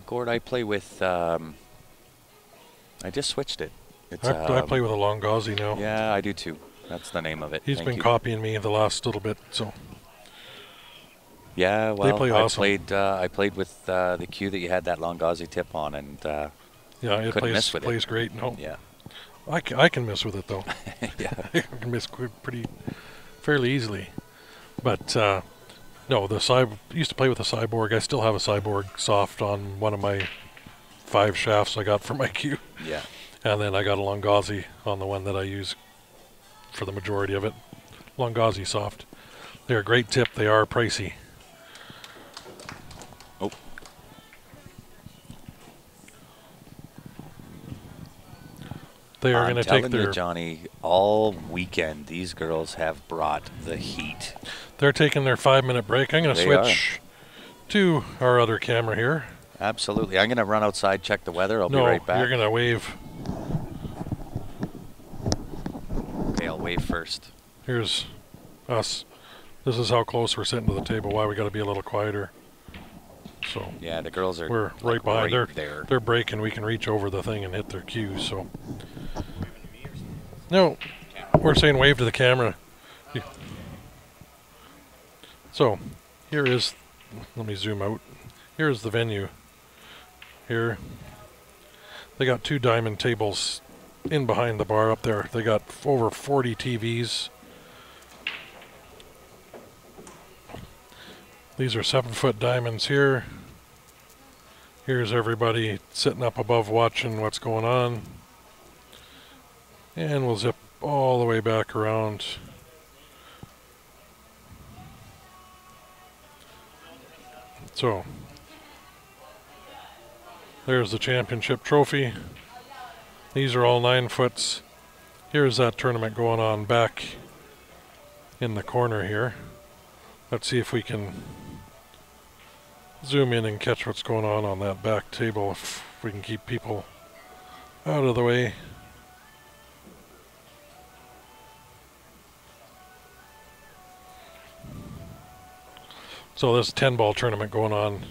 Gord, I play with, I just switched it. It's, I play with a Longazi now. Yeah, I do too. That's the name of it. He's been copying me the last little bit, so. Yeah, well, they play awesome. I played with the cue that you had that Longazi tip on, and yeah, it plays great. No, yeah, I can mess with it though. Yeah, I can mess fairly easily, but no, used to play with a Cyborg. I still have a Cyborg soft on one of my 5 shafts I got for my cue. Yeah, and then I got a Longazi on the one that I use for the majority of it. Longazi soft. They're a great tip. They are pricey. Oh, They are I'm going to take telling you, their... Johnny, all weekend these girls have brought the heat. They're taking their 5-minute break. I'm going to They are. switch to our other camera here. Absolutely. I'm going to run outside, check the weather. I'll be No, right back. you're going to wave. Okay, I'll wave first. Here's us. This is how close we're sitting to the table. Why we got to be a little quieter. So Yeah, the girls are we're right like behind. right there. They're breaking. We can reach over the thing and hit their cue. So no, we're saying wave to the camera. So here is. Let me zoom out. Here is the venue. Here they got 2 diamond tables in behind the bar up there. They got over 40 TVs. These are 7-foot diamonds here. Here's everybody sitting up above watching what's going on. And we'll zip all the way back around. So, there's the championship trophy. These are all 9-foots. Here's that tournament going on back in the corner here. Let's see if we can zoom in and catch what's going on that back table, if we can keep people out of the way. So this 10-ball tournament going on,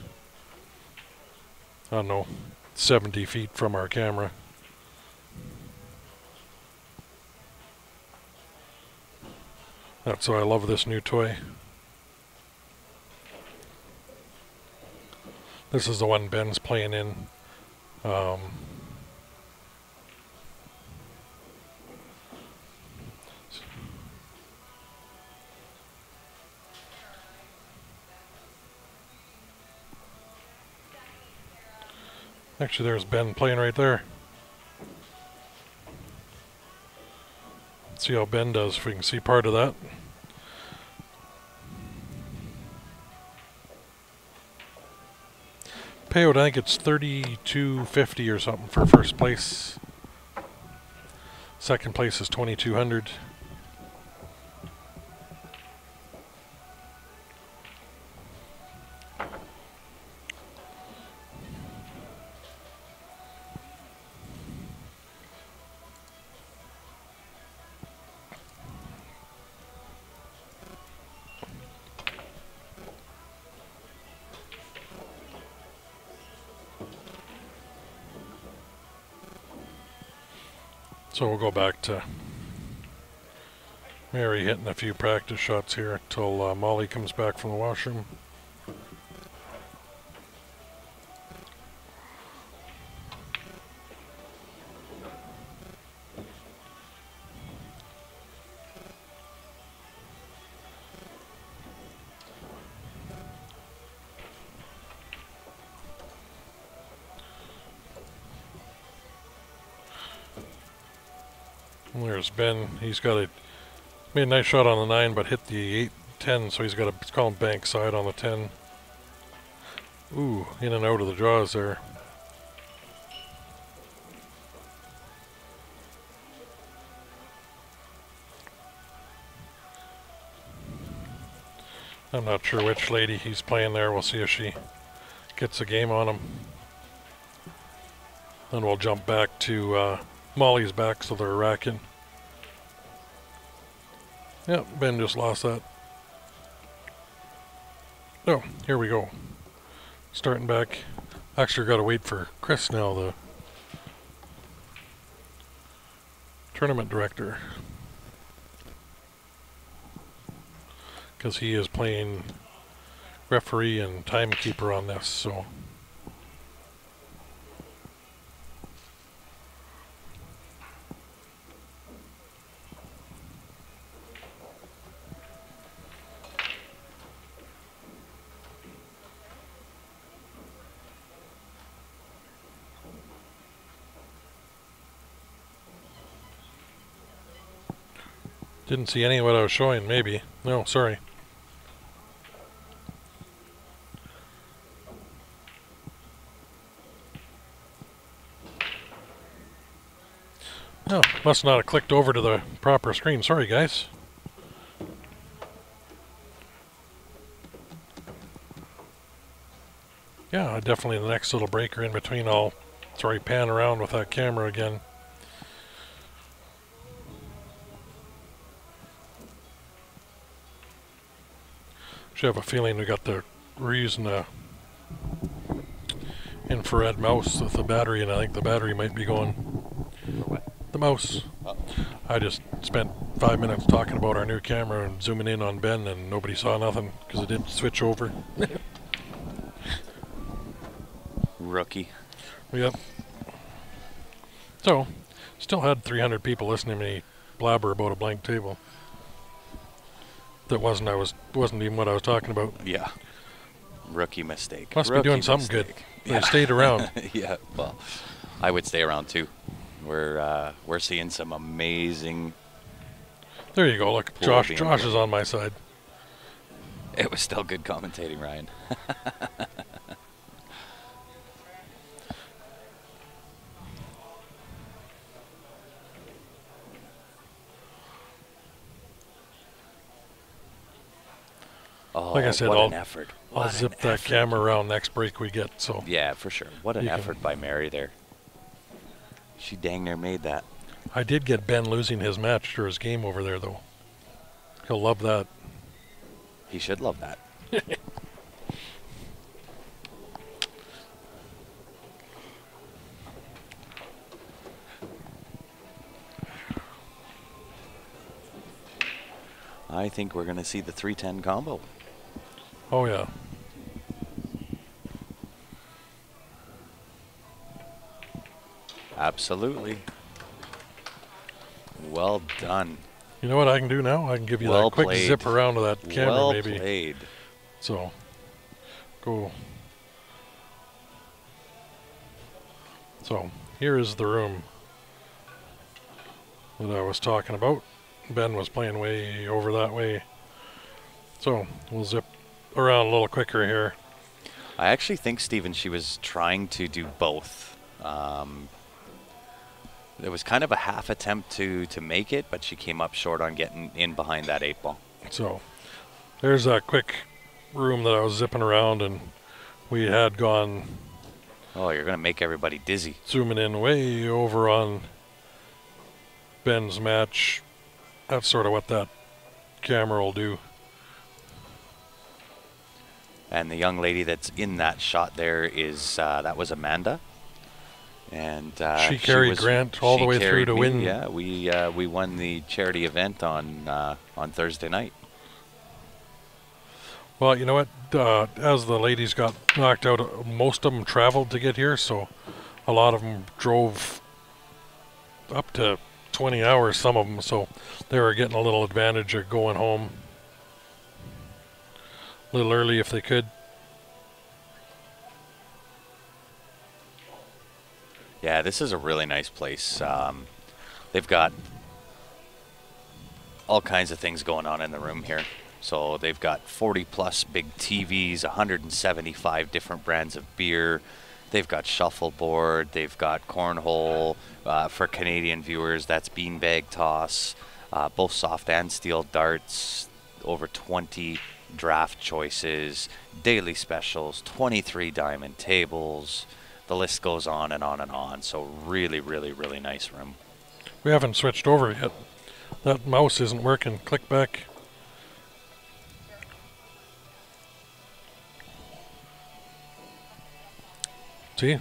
I don't know, 70 feet from our camera. That's why I love this new toy. This is the one Ben's playing in. Actually, there's Ben playing right there. Let's see how Ben does, if we can see part of that. Payout, I think it's $32.50 or something for first place. Second place is $2,200. So we'll go back to Mary hitting a few practice shots here until Molly comes back from the washroom. There's Ben. He's got made a nice shot on the 9, but hit the 8-10, so he's got it's called bank side on the 10. Ooh, in and out of the draws there. I'm not sure which lady he's playing there. We'll see if she gets a game on him. Then we'll jump back to Molly's back, so they're racking. Yep, Ben just lost that. Oh, here we go. Starting back. Actually, got to wait for Chris now, the tournament director, because he is playing referee and timekeeper on this, so. Didn't see any of what I was showing, maybe. No, sorry. Oh, must not have clicked over to the proper screen. Sorry, guys. Yeah, definitely the next little breaker in between. I'll, sorry, pan around with that camera again. Should have a feeling we're using a infrared mouse with the battery, and I think the battery might be going. For what? The mouse. Oh. I just spent 5 minutes talking about our new camera and zooming in on Ben, and nobody saw nothing because it didn't switch over. Rookie. Yep. So, still had 300 people listening to me blabber about a blank table. That wasn't even what I was talking about. Yeah. Rookie mistake. Must Rookie be doing something mistake. good. They stayed around. Yeah. Well, I would stay around too. We're seeing some amazing. There you go. Look, Josh is on my side. It was still good commentating, Ryan. Oh, Like I said, what an effort. I'll zip that camera around next break we get. So yeah, for sure. What an effort by Mary there. She dang near made that. I did get Ben losing his match or his game over there, though. He'll love that. He should love that. I think we're going to see the 310 combo. Oh, yeah. Absolutely. Well done. You know what I can do now? I can give you Well that quick played. zip around to that camera, Well maybe. played. So, go. So, here is the room that I was talking about. Ben was playing way over that way. So, we'll zip around a little quicker here. I actually think, Stephen, she was trying to do both. It was kind of a half attempt to make it, but she came up short on getting in behind that 8-ball. So, there's that quick room that I was zipping around, and we had gone... Oh, you're going to make everybody dizzy. Zooming in way over on Ben's match. That's sort of what that camera will do. And the young lady that's in that shot there is, that was Amanda. And she carried Grant all the way through to win. Yeah, we won the charity event on Thursday night. Well, you know what? As the ladies got knocked out, most of them traveled to get here, so a lot of them drove up to 20 hours, some of them, so they were getting a little advantage of going home a little early if they could. Yeah, this is a really nice place. They've got all kinds of things going on in the room here. So they've got 40-plus big TVs, 175 different brands of beer. They've got shuffleboard. They've got cornhole. For Canadian viewers, that's beanbag toss, both soft and steel darts, over 20 draft choices, daily specials, 23 diamond tables. The list goes on and on and on. So really, really, really nice room. We haven't switched over yet. That mouse isn't working. Click back. See? I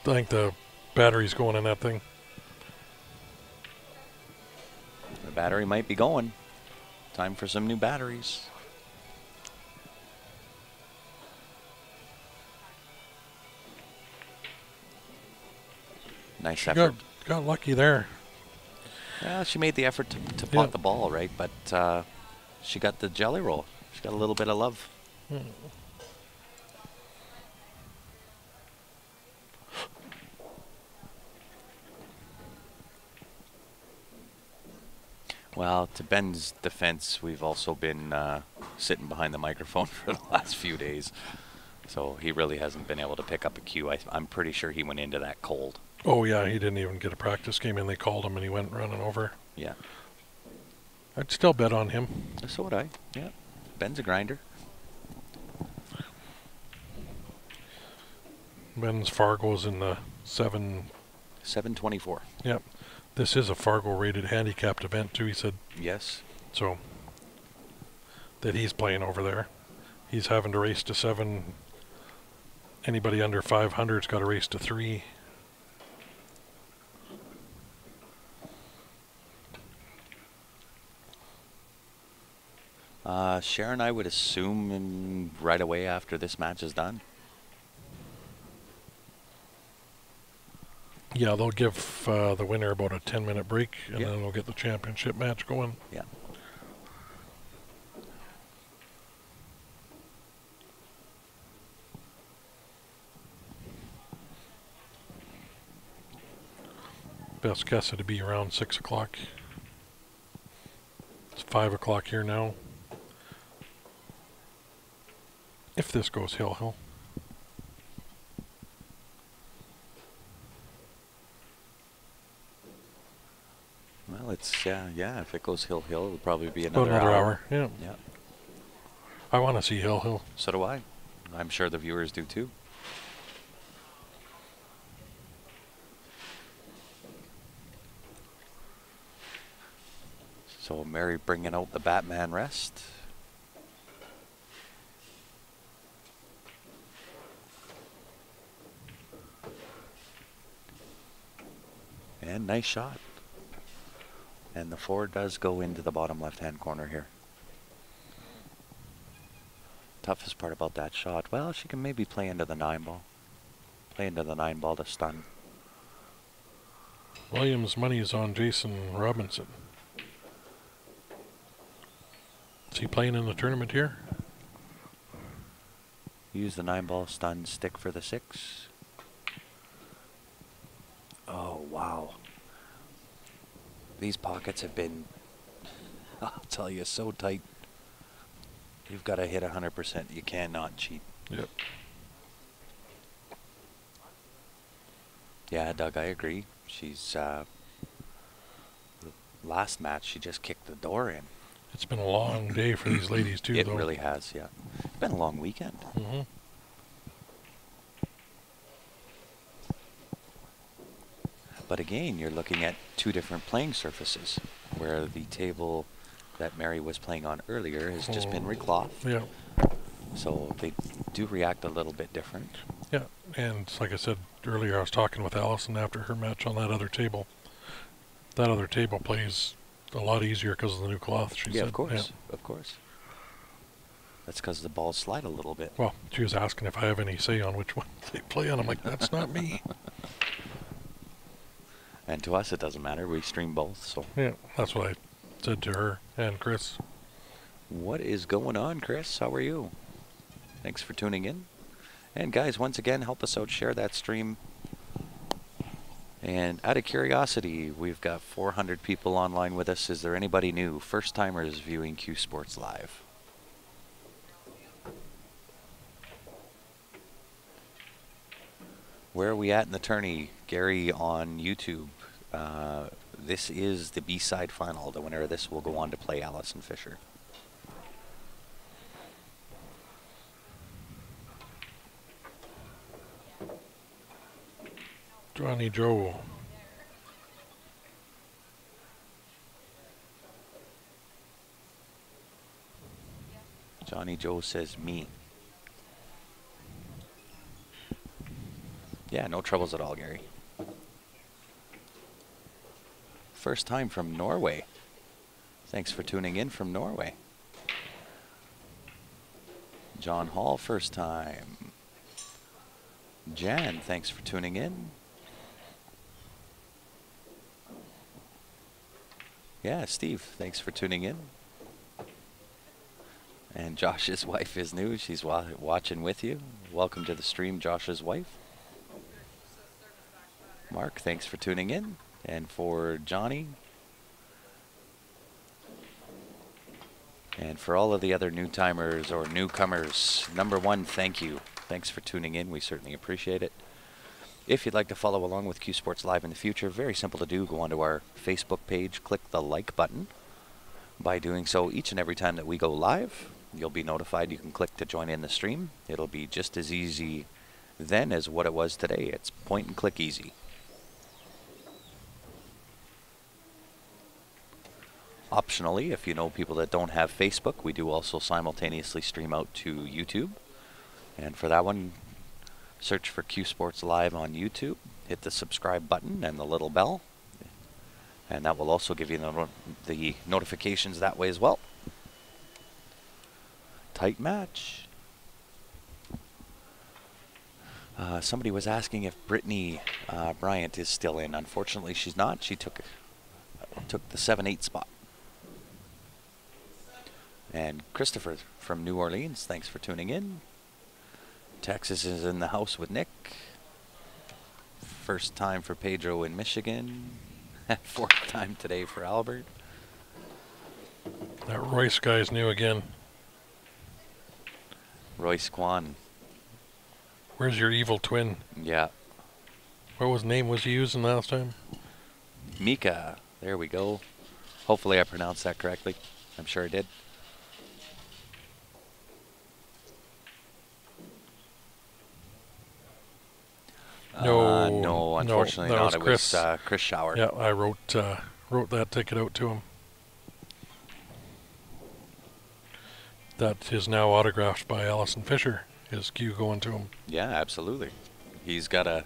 think the battery's going in that thing. The battery might be going. Time for some new batteries. Nice effort. Got lucky there. Yeah, she made the effort to pot the ball, right? But she got the jelly roll. She got a little bit of love. Well, to Ben's defense, we've also been sitting behind the microphone for the last few days. So he really hasn't been able to pick up a cue. I'm pretty sure he went into that cold. Oh yeah, he didn't even get a practice game in. They called him and he went running over. Yeah. I'd still bet on him. So would I. Yeah. Ben's a grinder. Ben's Fargo's in the 724. Yep. This is a Fargo rated handicapped event too, he said. Yes. So that he's playing over there. He's having to race to 7. Anybody under 500's got to race to 3. Sharon, I would assume right away after this match is done. Yeah, they'll give the winner about a 10-minute break, and Yep. then we'll get the championship match going. Yeah. Best guess it'd be around 6 o'clock. It's 5 o'clock here now. If this goes hill. Well, it's yeah. If it goes hill, it'll probably be About another another hour. Yeah. Yeah. I want to see hill. So do I. I'm sure the viewers do too. So Mary bringing out the Batman rest. And nice shot. And the 4 does go into the bottom left-hand corner here. Toughest part about that shot, well, she can maybe play into the 9 ball. Play into the 9 ball to stun. Williams' money is on Jason Robinson. Is he playing in the tournament here? Use the 9 ball stun stick for the 6. Oh, wow. These pockets have been, I'll tell you, so tight. You've got to hit 100%. You cannot cheat. Yep. Yeah, Doug, I agree. She's, the last match, she just kicked the door in. It's been a long day for these ladies too, It though. really has, yeah. It's been a long weekend. Mm-hmm. But again, you're looking at 2 different playing surfaces, where the table that Mary was playing on earlier has just been reclothed. Yeah. So they do react a little bit different. Yeah, and like I said earlier, I was talking with Allison after her match on that other table. That other table plays a lot easier because of the new cloth, she Yeah, said. of course, of course. That's because the balls slide a little bit. Well, she was asking if I have any say on which one they play on. I'm like, that's not me. And to us, it doesn't matter. We stream both, so. Yeah, that's what I said to her and Chris. What is going on, Chris? How are you? Thanks for tuning in. And guys, once again, help us out. Share that stream. And out of curiosity, we've got 400 people online with us. Is there anybody new? First timers viewing Q Sports Live? Where are we at in the tourney? Gary on YouTube. This is the B-side final. The winner of this will go on to play Allison Fisher. Johnny Joe. Johnny Joe says me. Yeah, no troubles at all, Gary. First time from Norway. Thanks for tuning in from Norway. John Hall, first time. Jan, thanks for tuning in. Yeah, Steve, thanks for tuning in. And Josh's wife is new. She's watching with you. Welcome to the stream, Josh's wife. Mark, thanks for tuning in. And for Johnny. And for all of the other new timers or newcomers, number one, thank you. Thanks for tuning in. We certainly appreciate it. If you'd like to follow along with Q Sports Live in the future, very simple to do. Go onto our Facebook page, click the like button. By doing so, each and every time that we go live, you'll be notified. You can click to join in the stream. It'll be just as easy then as what it was today. It's point and click easy. Optionally, if you know people that don't have Facebook, we do also simultaneously stream out to YouTube. And for that one, search for Q Sports Live on YouTube. Hit the subscribe button and the little bell. And that will also give you the notifications that way as well. Tight match. Somebody was asking if Brittany Bryant is still in. Unfortunately, she's not. She took the 7-8 spot. And Christopher from New Orleans, thanks for tuning in. Texas is in the house with Nick. First time for Pedro in Michigan. Fourth time today for Albert. That Royce guy's new again. Royce Kwan. Where's your evil twin? Yeah. What name was he using last time? Mika. There we go. Hopefully I pronounced that correctly. I'm sure I did. No, unfortunately that not. It Chris. was Chris Schauer. Yeah, I wrote that ticket out to him. That is now autographed by Allison Fisher. His cue going to him. Yeah, absolutely. He's got a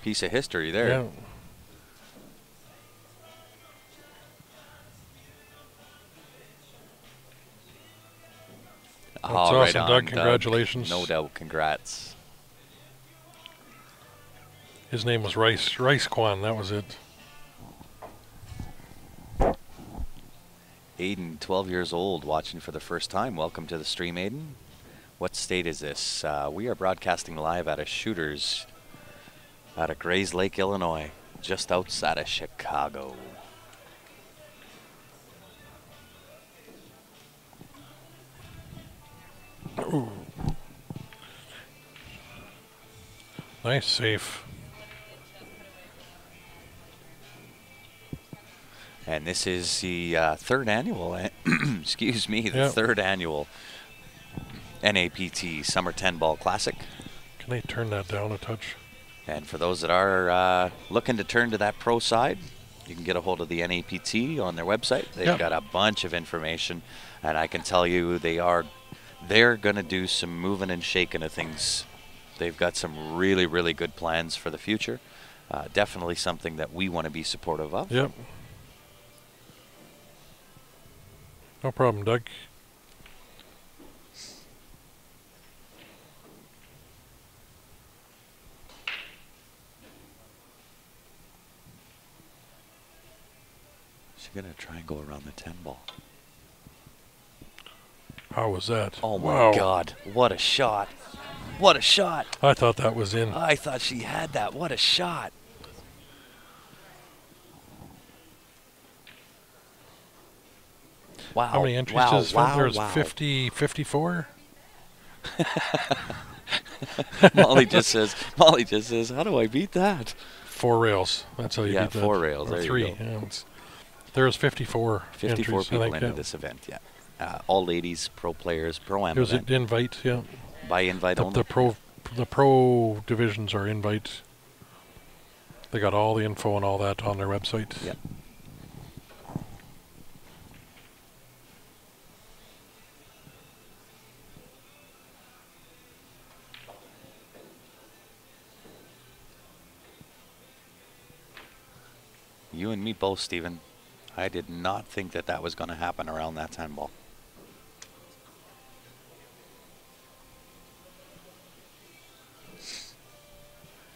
piece of history there. Yeah. That's awesome, Doug. Congratulations. No doubt. Congrats. His name was Rice Kwan. That was it. Aiden, 12 years old, watching for the first time. Welcome to the stream, Aiden. What state is this? We are broadcasting live out of Shooters out of Grays Lake, Illinois, just outside of Chicago. Ooh. Nice safe. And this is the third annual, excuse me, the Yep. third annual NAPT Summer 10 Ball Classic. Can they turn that down a touch? And for those that are looking to turn to that pro side, you can get a hold of the NAPT on their website. They've got a bunch of information, and I can tell you they're going to do some moving and shaking of things. They've got some really, really good plans for the future. Definitely something that we want to be supportive of. Yep. No problem, Doug. She's going to try and go around the 10 ball. How was that? Oh, my wow. God. What a shot. What a shot. I thought that was in. I thought she had that. What a shot. Wow. How many entries wow, does wow, There's wow. 50, 54? Molly just says, how do I beat that? 4 rails. That's how you beat that. 4 rails. Or There 3. you go. Yeah, there's 54 54 entries, people I think, into yeah. this event, yeah. All ladies, pro players, pro-am It was event. an invite, yeah. By invite only. The pro divisions are invite. They got all the info and all that on their website. Yeah. You and me both, Stephen. I did not think that was going to happen around that 10 ball.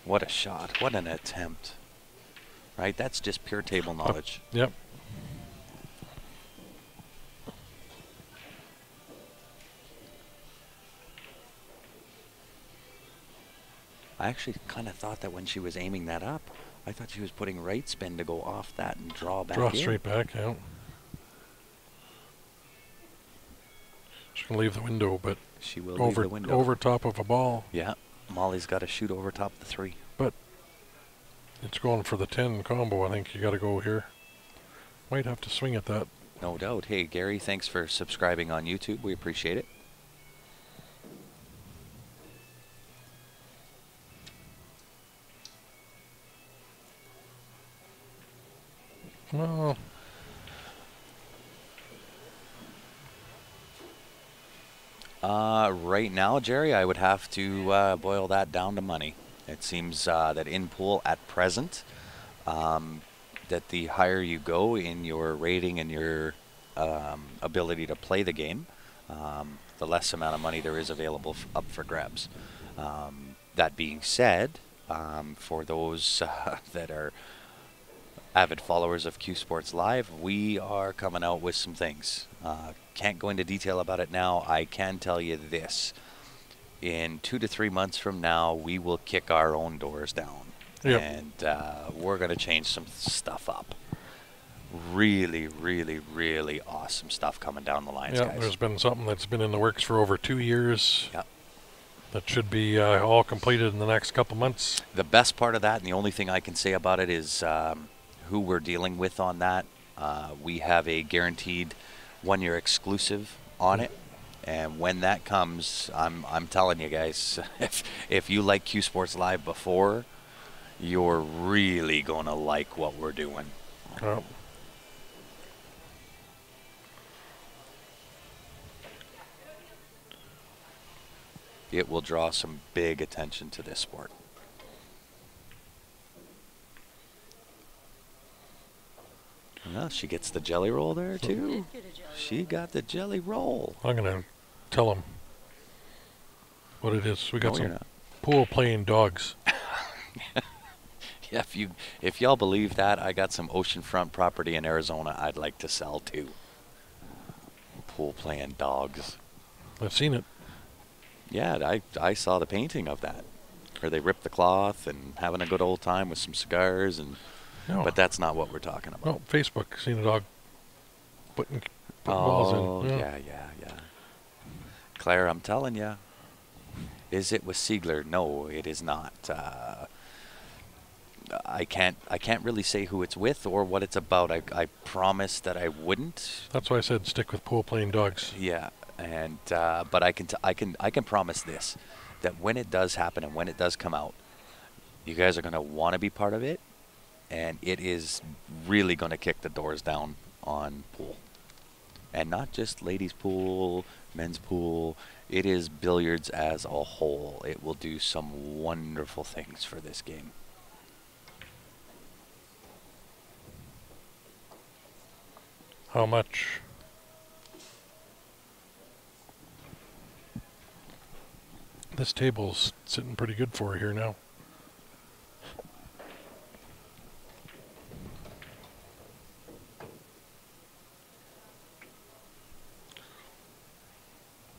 What a shot. What an attempt. Right? That's just pure table knowledge. Yep. I actually kind of thought that when she was aiming that up, I thought she was putting right spin to go off that and draw back in. Draw straight back, yeah. She's going to leave the window, but she will leave the window. Over top of a ball. Yeah. Molly's got to shoot over top the 3. But It's going for the 10 combo. I think you got to go here. Might have to swing at that. No doubt. Hey, Gary, thanks for subscribing on YouTube. We appreciate it. Well, Right now, Jerry, I would have to boil that down to money. It seems that in pool at present, that the higher you go in your rating and your ability to play the game, the less amount of money there is available up for grabs. That being said, for those that are avid followers of Q Sports Live, we are coming out with some things. Can't go into detail about it now. I can tell you this. In 2 to 3 months from now, we will kick our own doors down. yep. And we're going to change some stuff up. Really, really, really awesome stuff coming down the lines, Yeah, guys. there's been something that's been in the works for over 2 years. Yep. That should be all completed in the next couple months. The best part of that, and the only thing I can say about it, is who we're dealing with on that. We have a guaranteed 1-year exclusive on it. And when that comes, I'm telling you guys, if you like Q Sports Live before, you're really going to like what we're doing. Well, It will draw some big attention to this sport. Well, she gets the jelly roll there too. She got the jelly roll. I'm going to tell them what it is. We got No, you're some not. pool playing dogs. Yeah, if y'all believe that, I got some oceanfront property in Arizona I'd like to sell too. Pool playing dogs. I've seen it. Yeah, I saw the painting of that, where they rip the cloth and having a good old time with some cigars, and No. but that's not what we're talking about. No, Facebook. Seen a dog putting balls Oh, in. yeah. Claire, I'm telling you. Is it with Siegler? No, it is not. I can't really say who it's with or what it's about. I promised that I wouldn't. That's why I said stick with pool playing dogs. Yeah, and but I can promise this, that when it does happen and when it does come out, you guys are going to want to be part of it, and it is really going to kick the doors down on pool. And not just ladies pool, men's pool. It is billiards as a whole. It will do some wonderful things for this game. How much? This table's sitting pretty good for her here now.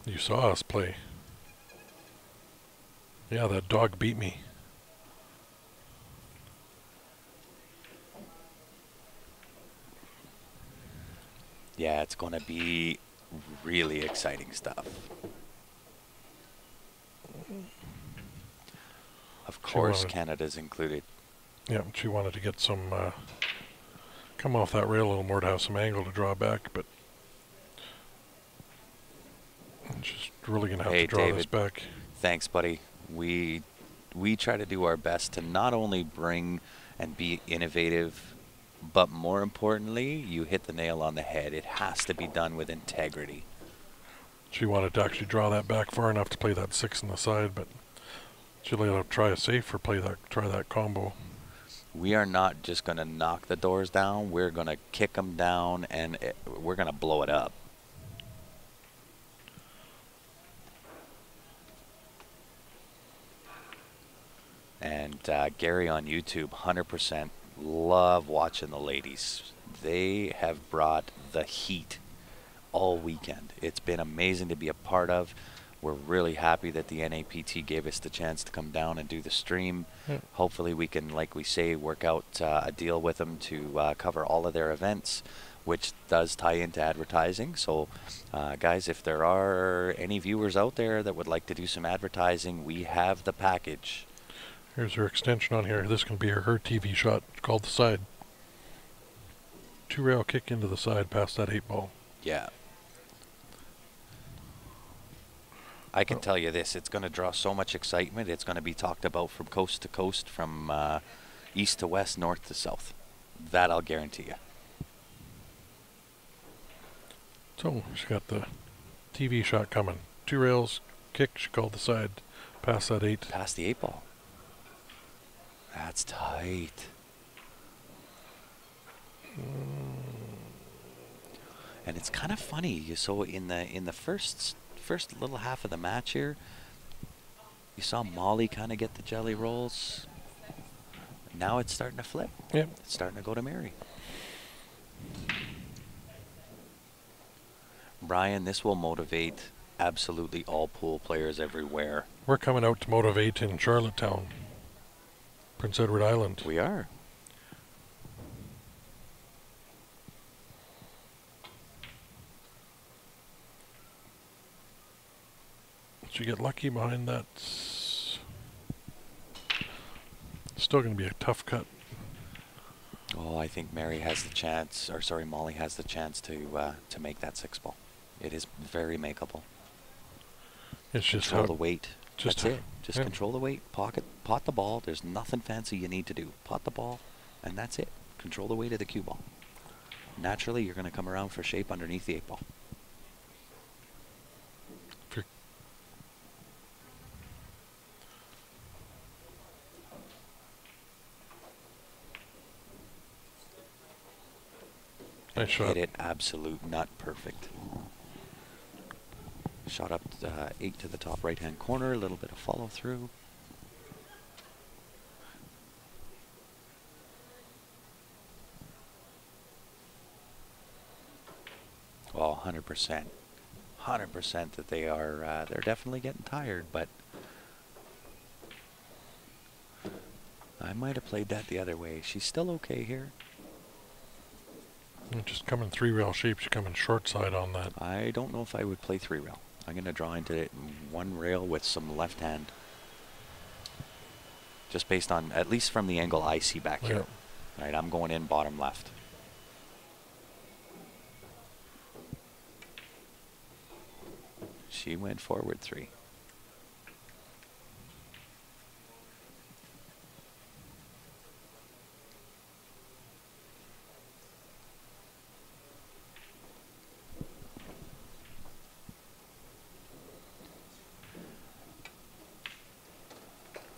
You saw us play. Yeah, that dog beat me. Yeah, it's going to be really exciting stuff. Of course, wanted- Canada's included. Yeah, she wanted to get some, come off that rail a little more to have some angle to draw back, but she's really going to have Hey, to draw this David. back. Thanks, buddy. We try to do our best to not only bring and be innovative, but more importantly, you hit the nail on the head. It has to be done with integrity. She wanted to actually draw that back far enough to play that 6 on the side, but she'll let her try a safe or try that combo. We are not just going to knock the doors down. We're going to kick them down, and we're going to blow it up. And Gary on YouTube, 100% love watching the ladies. They have brought the heat all weekend. It's been amazing to be a part of. We're really happy that the NAPT gave us the chance to come down and do the stream. Yeah. Hopefully we can, like we say, work out a deal with them to cover all of their events, which does tie into advertising. So, guys, if there are any viewers out there that would like to do some advertising, we have the package. Here's her extension on here. This can be her TV shot. It's called the side. 2-rail kick into the side past that 8-ball. Yeah. I can tell you this, it's going to draw so much excitement. It's going to be talked about from coast to coast, from east to west, north to south. That I'll guarantee you. So she's got the TV shot coming. 2 rails, kick, she called the side, past that 8. Past the 8-ball. That's tight. And it's kind of funny. So in the first little half of the match here, you saw Molly kind of get the jelly rolls. Now it's starting to flip. Yep. It's starting to go to Mary. Brian, this will motivate absolutely all pool players everywhere. We're coming out to motivate in Charlottetown, Prince Edward Island. We are. Did you get lucky behind that? Still going to be a tough cut. Oh, I think Mary has the chance, or sorry, Molly has the chance to make that 6-ball. It is very makeable. It's just control how the weight. Just That's it. Just yeah. control the weight. Pot the ball. There's nothing fancy you need to do. Pot the ball, and that's it. Control the weight of the cue ball. Naturally, you're going to come around for shape underneath the 8-ball. Nice shot. Hit it absolute nut perfect. Shot up 8 to the top right-hand corner. A little bit of follow through. Well, 100%. 100% that they are, they're definitely getting tired, but I might have played that the other way. She's still okay here. Just coming 3-rail shape, she's coming short side on that. I don't know if I would play 3-rail. I'm going to draw into it in 1 rail with some left hand. Just based on, at least from the angle I see back here. All right, I'm going in bottom left. She went forward 3.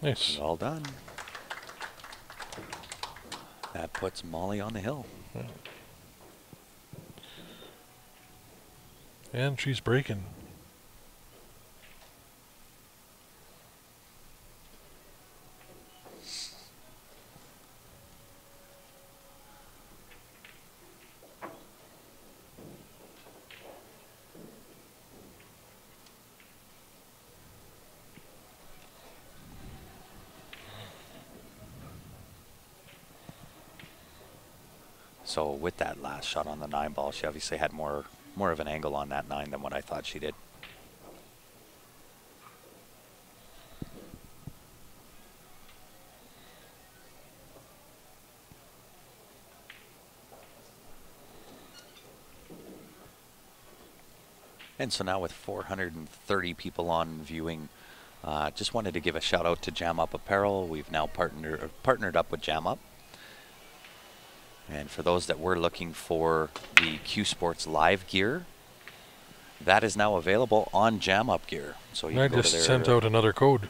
Nice. Well done. That puts Molly on the hill. Yeah. And she's breaking. So with that last shot on the 9-ball, she obviously had more of an angle on that 9 than what I thought she did. And so now with 430 people on viewing, just wanted to give a shout out to Jam Up Apparel. We've now partnered up with Jam Up. And for those that were looking for the Q Sports Live gear, that is now available on Jam Up Gear. So you I can go just to their, sent out another code.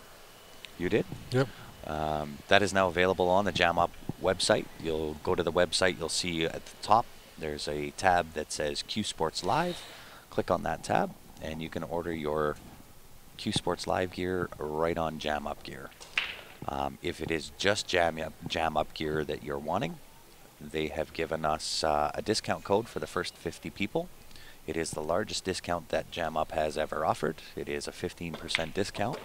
You did? Yep. That is now available on the Jam Up website. You'll go to the website, you'll see at the top there's a tab that says Q Sports Live. Click on that tab and you can order your Q Sports Live gear right on Jam Up Gear. If it is just Jam Up Gear that you're wanting, they have given us a discount code for the first 50 people. It is the largest discount that Jam Up has ever offered. It is a 15% discount.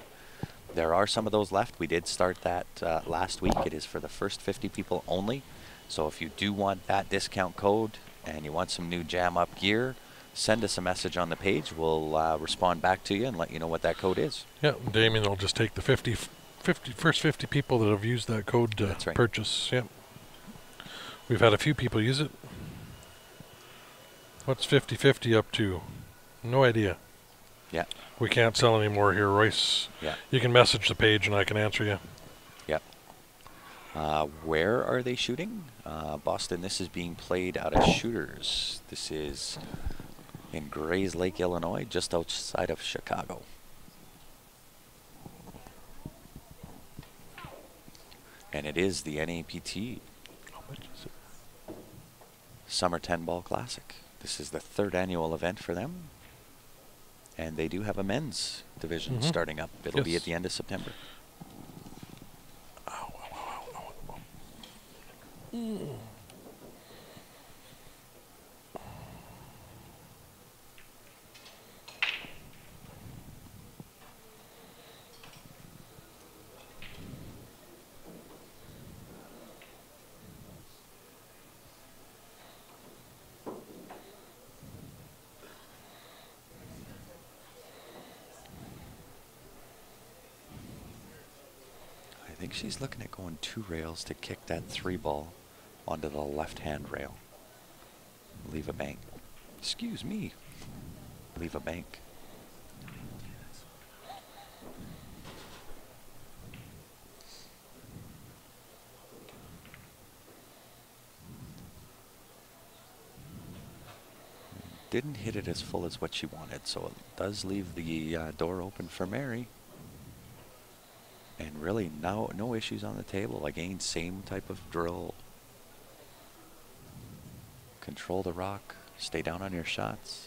There are some of those left. We did start that last week. It is for the first 50 people only. So if you do want that discount code and you want some new Jam Up gear, send us a message on the page. We'll respond back to you and let you know what that code is. Yeah, Damien will just take the 50 first 50 people that have used that code to That's right. purchase. Yep. We've had a few people use it. What's 50/50 up to? No idea. Yeah. We can't sell any more here, Royce. Yeah. You can message the page and I can answer you. Yep. Where are they shooting? Boston, this is being played out of Shooters. This is in Grays Lake, Illinois, just outside of Chicago. And it is the NAPT Summer 10 Ball Classic. This is the 3rd annual event for them. And they do have a men's division starting up. It'll be at the end of September. I think she's looking at going 2 rails to kick that 3 ball onto the left-hand rail. Leave a bank. Excuse me. Leave a bank. Didn't hit it as full as what she wanted, so it does leave the door open for Mary. And really, no issues on the table. Again, same type of drill. Control the rock. Stay down on your shots.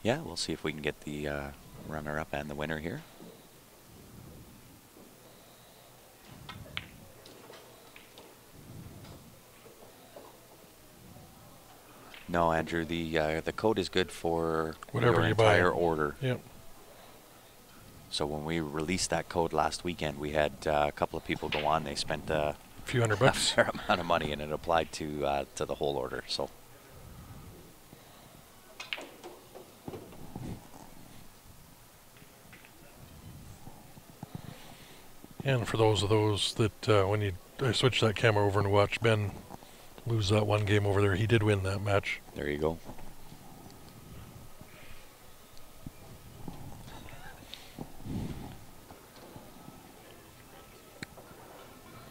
Yeah, we'll see if we can get the runner-up and the winner here. No, Andrew, the code is good for Whatever your you buy. entire order. Yep. So when we released that code last weekend, we had a couple of people go on. They spent a Few hundred bucks. fair amount of money, and it applied to the whole order. So. And for those of those that when I switched that camera over and watched Ben lose that one game over there, he did win that match. There you go.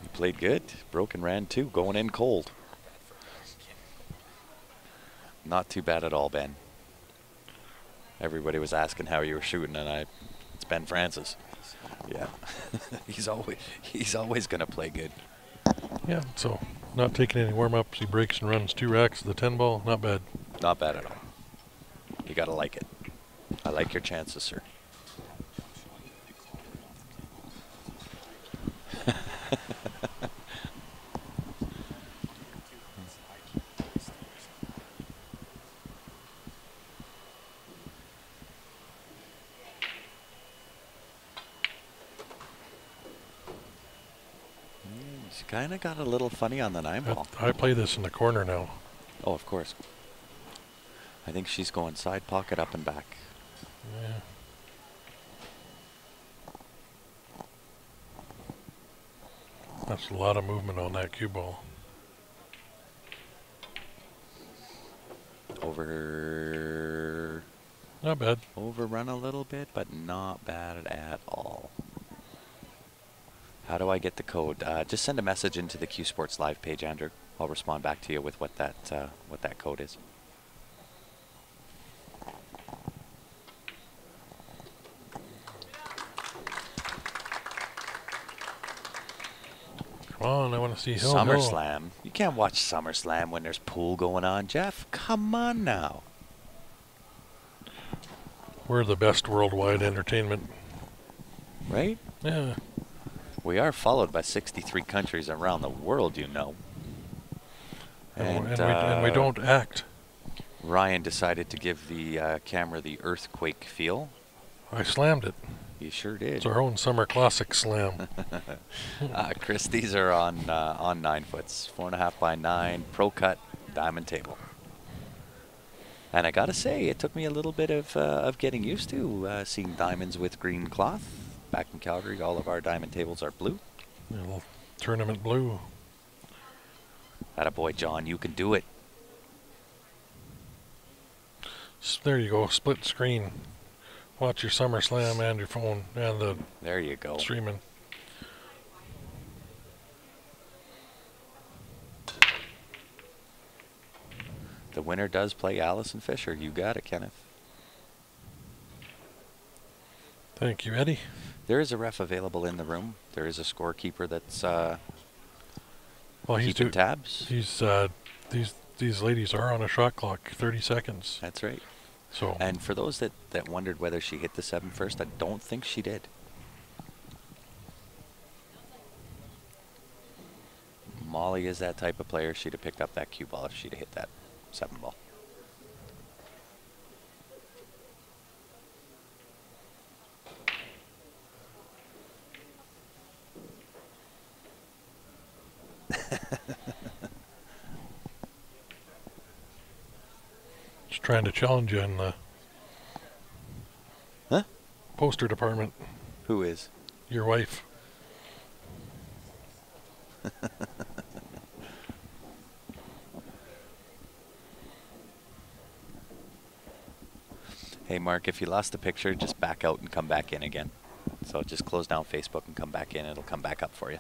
You played good. Broken ran 2, going in cold. Not too bad at all, Ben. Everybody was asking how you were shooting, and it's Ben Francis. Yeah, he's always gonna play good. Yeah, so not taking any warm-ups. He breaks and runs 2 racks of the 10 ball. Not bad. Not bad at all. You gotta like it. I like your chances, sir. He's kind of got a little funny on the 9 ball. I play this in the corner now. Oh, of course. I think she's going side pocket up and back. Yeah. That's a lot of movement on that cue ball. Not bad. Overrun a little bit, but not bad at all. How do I get the code? Just send a message into the Q Sports Live page, Andrew. I'll respond back to you with what that code is. Come on, I want to see Hill. Hill. SummerSlam. You can't watch SummerSlam when there's pool going on, Jeff. Come on now. We're the best worldwide entertainment. Right? Yeah. We are followed by 63 countries around the world, you know. And we don't act. Ryan decided to give the camera the earthquake feel. I slammed it. You sure did. It's our own summer classic slam. Chris, these are on 9 foots, 4.5 by 9, pro cut diamond table. And I gotta say, it took me a little bit of getting used to seeing diamonds with green cloth. Back in Calgary, all of our diamond tables are blue. A little tournament blue. Attaboy, John, you can do it. There you go, split screen. Watch your Summer Slam and your phone and the There you go. streaming. The winner does play Allison Fisher. You got it, Kenneth. Thank you, Eddie. There is a ref available in the room. There is a scorekeeper that's Well, keeping tabs. These ladies are on a shot clock, 30 seconds. That's right. So. And for those that wondered whether she hit the 7 first, I don't think she did. Molly is that type of player. She'd have picked up that cue ball if she'd have hit that 7 ball. Just trying to challenge you in the poster department. Who is? Your wife. Hey, Mark, if you lost the picture, just back out and come back in again. So just close down Facebook and come back in. It'll come back up for you.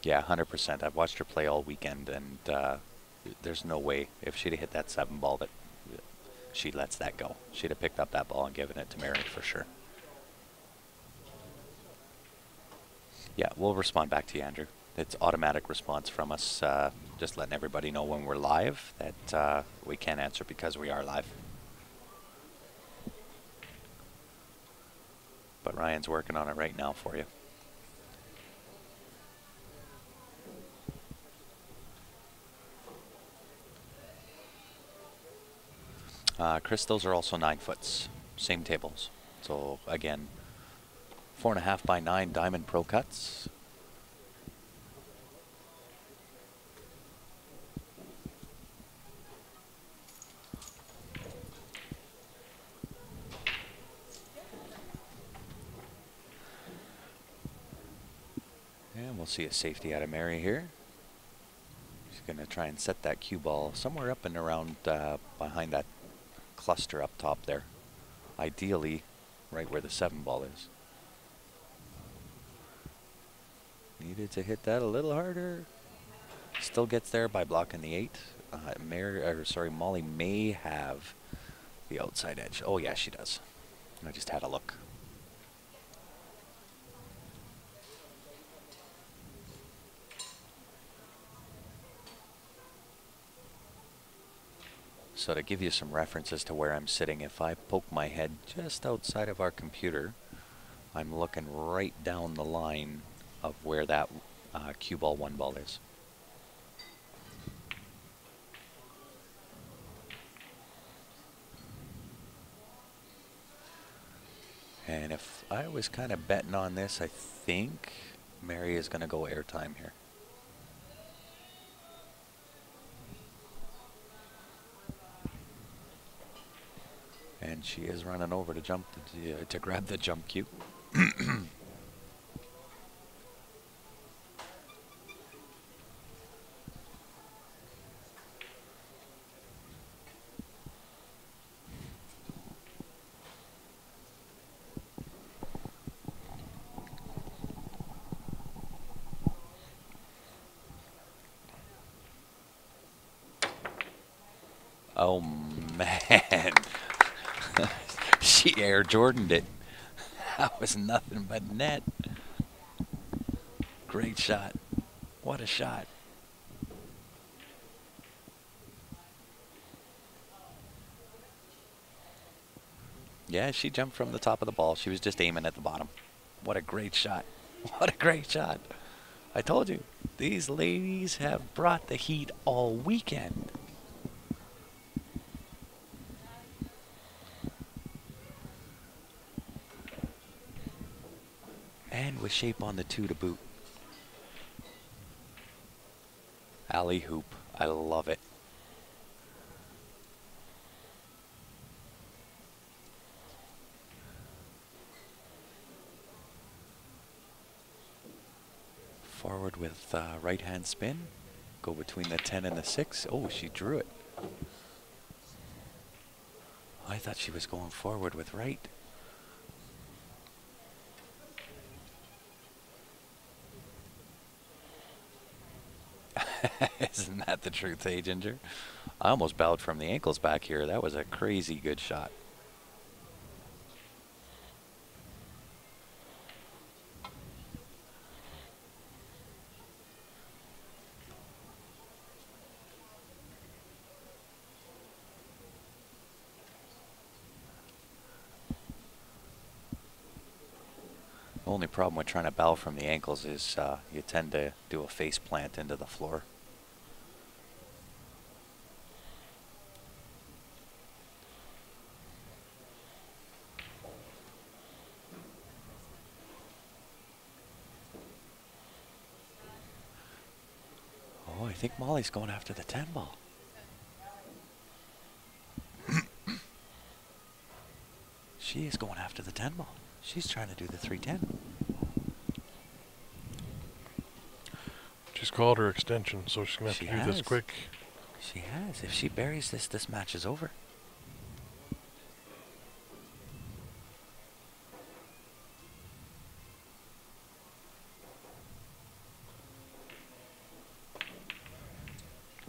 Yeah, 100%. I've watched her play all weekend, and there's no way if she'd have hit that 7 ball that she lets that go. She'd have picked up that ball and given it to Mary for sure. Yeah, we'll respond back to you, Andrew. It's automatic response from us, just letting everybody know when we're live that we can't answer because we are live. But Ryan's working on it right now for you. Chris, those are also 9 foots, same tables. So again, 4.5 by 9 diamond pro cuts. And we'll see a safety out of Mary here. She's going to try and set that cue ball somewhere up and around behind that cluster up top there. Ideally, right where the 7 ball is. Needed to hit that a little harder. Still gets there by blocking the 8. Molly may have the outside edge. Oh yeah, she does. I just had a look. So to give you some references to where I'm sitting, if I poke my head just outside of our computer, I'm looking right down the line of where that cue ball 1 ball is. And if I was kind of betting on this, I think Mary is going to go airtime here. And she is running over to jump to grab the jump cue. Oh man. She Air Jordaned it. That was nothing but net. Great shot. What a shot. Yeah, she jumped from the top of the ball. She was just aiming at the bottom. What a great shot. What a great shot. I told you, these ladies have brought the heat all weekend. And with shape on the 2 to boot. Alley hoop. I love it. Forward with right hand spin. Go between the 10 and the 6. Oh, she drew it. I thought she was going forward with right. Isn't that the truth, eh, Ginger? I almost bowed from the ankles back here. That was a crazy good shot. The only problem with trying to bow from the ankles is you tend to do a face plant into the floor. Oh, I think Molly's going after the 10 ball. She is going after the 10 ball. She's trying to do the 310. She's called her extension, so she's going to have to do this quick. She has. If she buries this, this match is over.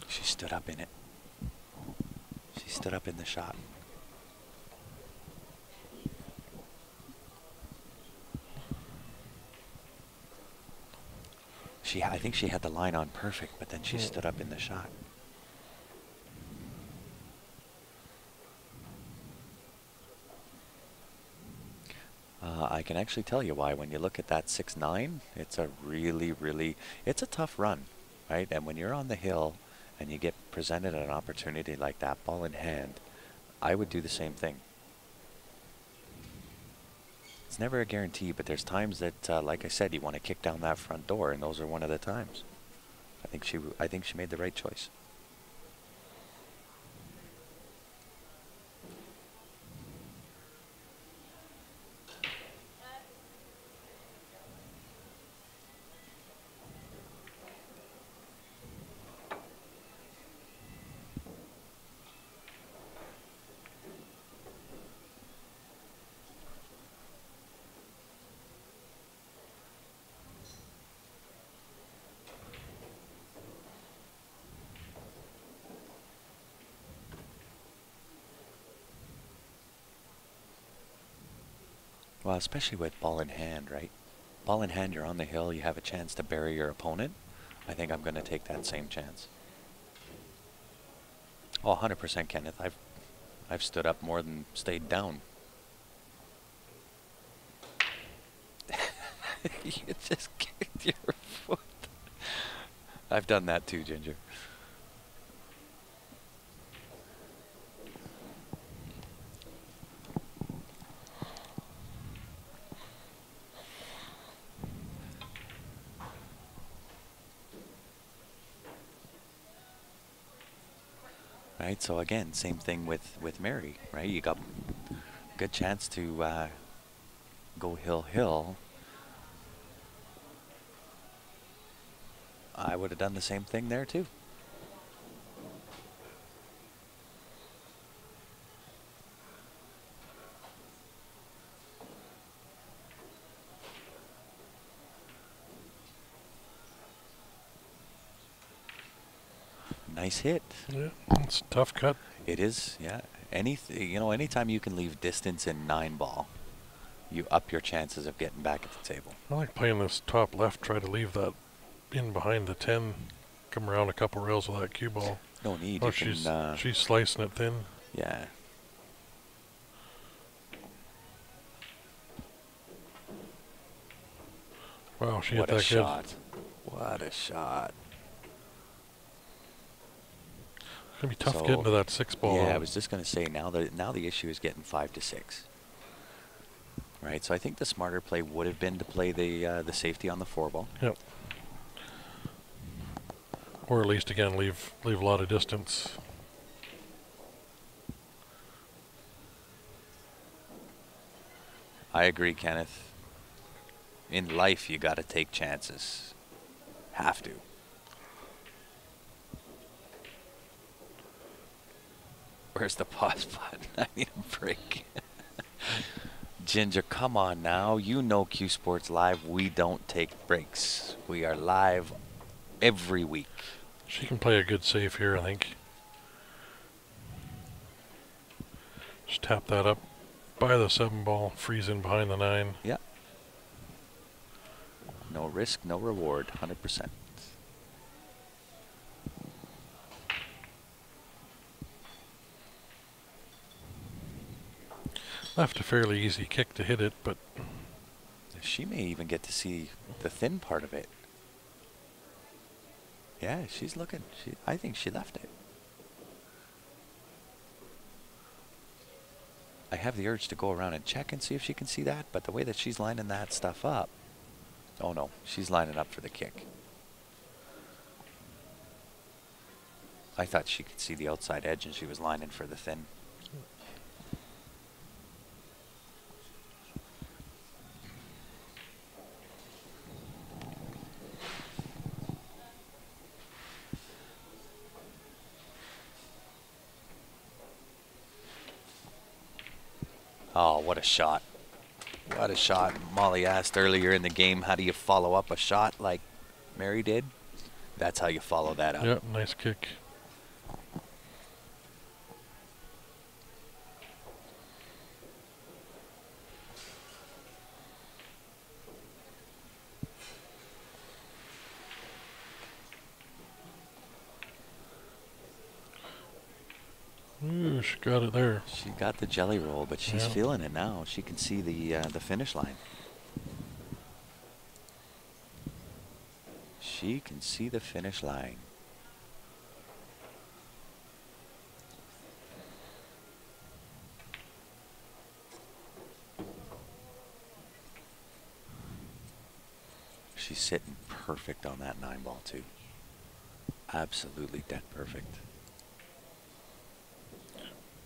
She stood up in it. She stood up in the shot. I think she had the line on perfect, but then she stood up in the shot. I can actually tell you why. When you look at that 6-9, it's a it's a tough run, right? And when you're on the hill and you get presented an opportunity like that, ball in hand, I would do the same thing. It's never a guarantee, but there's times that, like I said, you want to kick down that front door, and those are one of the times. I think she made the right choice. Well, especially with ball in hand, right? Ball in hand, you're on the hill, you have a chance to bury your opponent. I think I'm going to take that same chance. Oh, 100%, Kenneth. I've stood up more than stayed down. You just kicked your foot. I've done that too, Ginger. Right, so again, same thing with Mary, right? You got a good chance to go hill. I would have done the same thing there too. Nice hit. Yeah, it's a tough cut. It is, yeah. Anytime you can leave distance in 9 ball, you up your chances of getting back at the table. I like playing this top left, try to leave that in behind the 10, come around a couple rails with that cue ball. No need. Oh, You can, she's slicing it thin. yeah. Wow, she What hit a that shot. What a shot. It's gonna be tough getting to that 6 ball. Yeah, though. I was just going to say, now the issue is getting 5 to 6. Right, so I think the smarter play would have been to play the safety on the 4 ball. Yep. Or at least again leave a lot of distance. I agree, Kenneth. In life, you got to take chances. Have to. Where's the pause button? I need a break. Ginger, come on now. You know Q Sports Live. We don't take breaks. We are live every week. She can play a good save here, I think. Just tap that up by the 7 ball, freeze in behind the 9. Yeah. No risk, no reward, 100%. Left a fairly easy kick to hit it, but She may even get to see the thin part of it. Yeah, she's looking. I think she left it. I have the urge to go around and check and see if she can see that, but the way that she's lining that stuff up. Oh no, she's lining up for the kick. I thought she could see the outside edge and she was lining for the thin. Oh, what a shot. What a shot. Molly asked earlier in the game, how do you follow up a shot like Mary did? That's how you follow that up. yeah, nice kick. Ooh, she got it there. She got the jelly roll, but she's Yeah. feeling it now. She can see the finish line. She can see the finish line. She's sitting perfect on that 9 ball too. Absolutely dead perfect.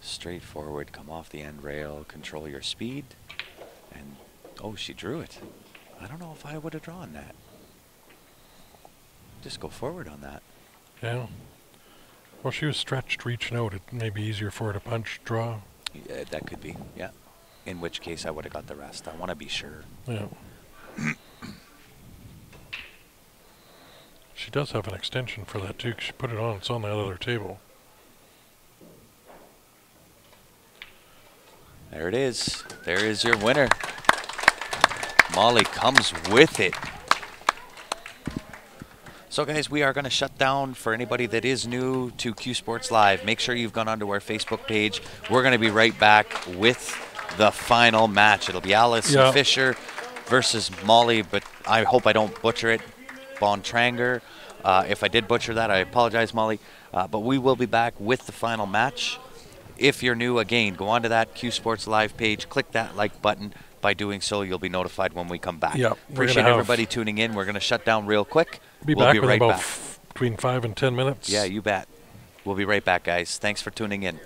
Straightforward, come off the end rail, control your speed, and oh, she drew it. I don't know if I would have drawn that. Just go forward on that. Yeah. Well, she was stretched, reaching out. It may be easier for her to punch, draw. Yeah, that could be, yeah. In which case I would have got the rest. I want to be sure. Yeah. She does have an extension for that too, 'cause she put it on. It's on that other table. There it is. There is your winner. Molly comes with it. So guys, we are going to shut down for anybody that is new to Q Sports Live. Make sure you've gone onto our Facebook page. We're going to be right back with the final match. It'll be Allison Fisher versus Molly, but I hope I don't butcher it. Bontranger. If I did butcher that, I apologize, Molly. But we will be back with the final match. If you're new, again, go onto that Q Sports Live page, click that like button. By doing so, you'll be notified when we come back. Yeah, appreciate everybody tuning in. We're going to shut down real quick. We'll be back right in about back. between 5 and 10 minutes. Yeah, you bet. We'll be right back, guys. Thanks for tuning in.